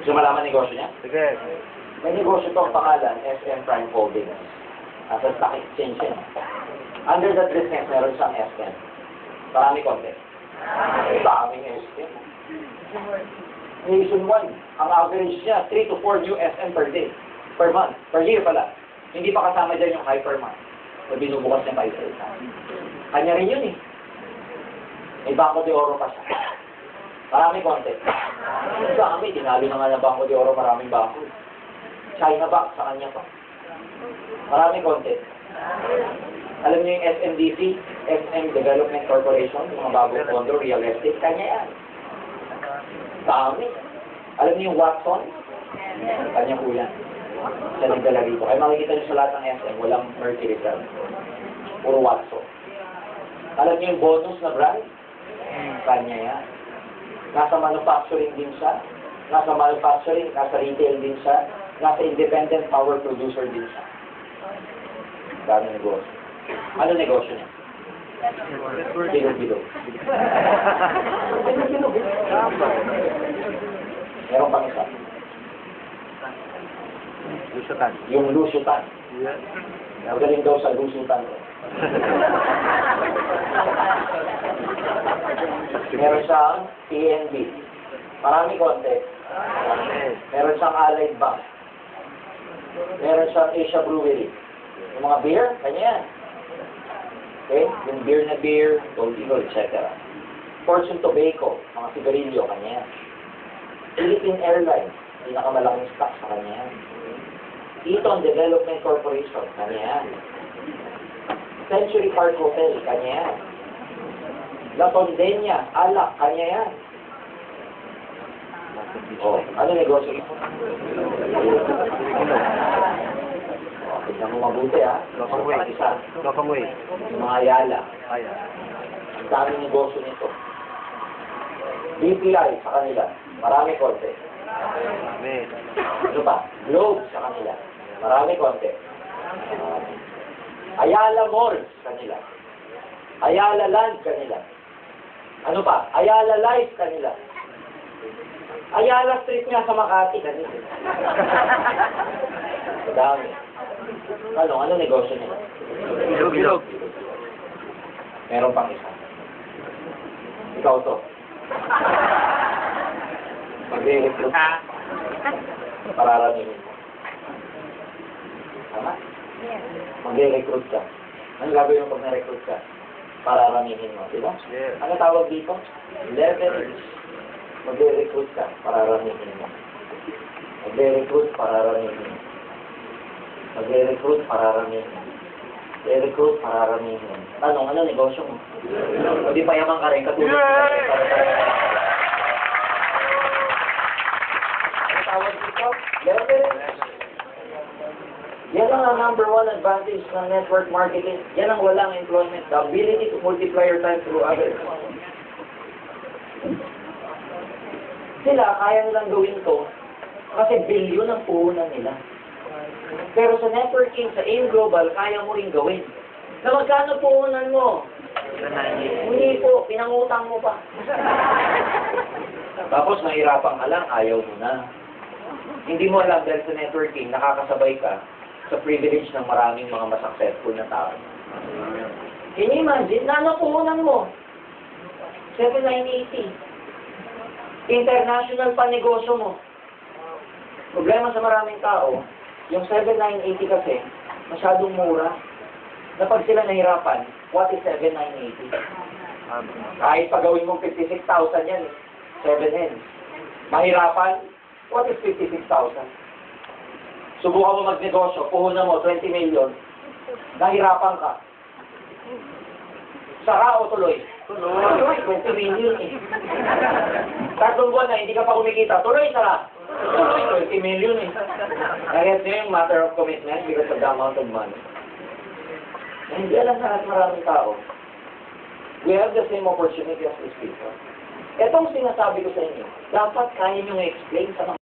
Gusto malaman negosyo niya? Sige. May negosyo to ang pangalan, SM Prime Holdings. Sa stock exchange yan. Under that business, meron siyang SM. Marami konti. Daming SM. Nationwide, ang average niya, 3 to 4 new SM per day. Per month. Per year pala. Hindi pa kasama dyan yung hypermart. So, binubukas niya pa isa-isa. Kanya rin yun eh. May Banco de Oro pa siya. Marami konti. Sa kami, dinalo na nga na Banco de Oro, maraming bangko. China Bank, sa kanya pa. Marami konti. Alam niyo yung SMDC, SM Development Corporation, yung mga bagong condo, real estate, kanya yan. Dami. Alam niyo yung Watson? Kanya po yan. Siya nagdala rito. Kaya makikita niyo sa lahat ng SM, walang Mercury brand. Puro Watson. Alam niyo yung bonus na brand? Kanya yan. Nasa manufacturing din siya. Nasa manufacturing, nasa retail din siya. Nasa independent power producer din siya. Dami negosyo. Ano negosyo niya? Bilog-bilog. Bilog-bilog. Meron pang isa. Lusutan. Yung lusutan. Yeah. Magaling daw sa lusutan. Meron siyang PNB. Marami konti. Meron siyang Allied Bank. Meron siyang Asia Brewery. Yung mga beer, kanya yan. Okay? Yung beer, Gold Eagle, etc. Fortune Tobacco, mga sigarilyo, kanya yan. Philippine Airlines, pinakamalaking stock sa kanya yan. Eton Development Corporation, kanya yan. Century Park Hotel, kanya yan. La Tondena, Alak, kanya yan. Oh, ano negosyo mo? Tignan mo mabuti ha. Lokangway. Isa. Lokangway. Yung mga Ayala. Ayan. Ang daming negosyo nito. BPI sa kanila. Marami konti. Amen. Ano pa? Globe sa kanila. Marami konti. Ayala Mall sa kanila. Ayala Land kanila. Ano pa? Ayala Life kanila. Ayala Street nga sa Makati kanila. Madami. Ano negosyo nila? Bilog-bilog. Meron pang isa. Ikaw to. Mag-recruit ka. Pararamihin mo. Tama? Mag-recruit ka. Ano gagawin mo pag na-recruit ka? Pararamihin mo, di ba? Yeah. Ano tawag dito? Leverage. Mag-recruit ka. Pararamihin mo. Mag-recruit, pararamihin mo. Mag-recruit, pararamihin mo. Mag-recruit, pararamihin mo. Ano negosyo mo? O di payaman ka rin, katulad mo. Ano tawag dito? Leverage. Yan ang number one advantage ng network marketing. Yan ang walang employment. The ability to multiply your time through others. Sila, kaya nilang gawin to kasi bilyon ang puhunan nila. Pero sa networking, sa AIM Global, kaya mo rin gawin. Na magkano puhunan mo? Hindi po, pinangutang mo pa. Tapos mahirapan ka lang, ayaw mo na. Hindi mo alam dahil sa networking, nakakasabay ka sa privilege ng maraming mga masuccessful na tao. Can you imagine? Nano puhunan mo? 7,980. International pa negosyo mo. Problema sa maraming tao, yung 7,980 kasi, masyadong mura. Na pag sila nahirapan, what is 7,980? Kahit pagawin mong 56,000 yan, 7 ends. Mahirapan, what is 56,000? Subukan mo magnegosyo, puhunan mo 20 million, nahirapan ka. Sara o tuloy? Tuloy, 20 million eh. 3 buwan na, hindi ka pa kumikita. Tuloy, sara. Tuloy, 20 million eh. Kaya ito yung matter of commitment because of the amount of money. Na hindi alam sa maraming tao. We have the same opportunity as these people. Itong sinasabi ko sa inyo, dapat kaya nyo i-explain sa mga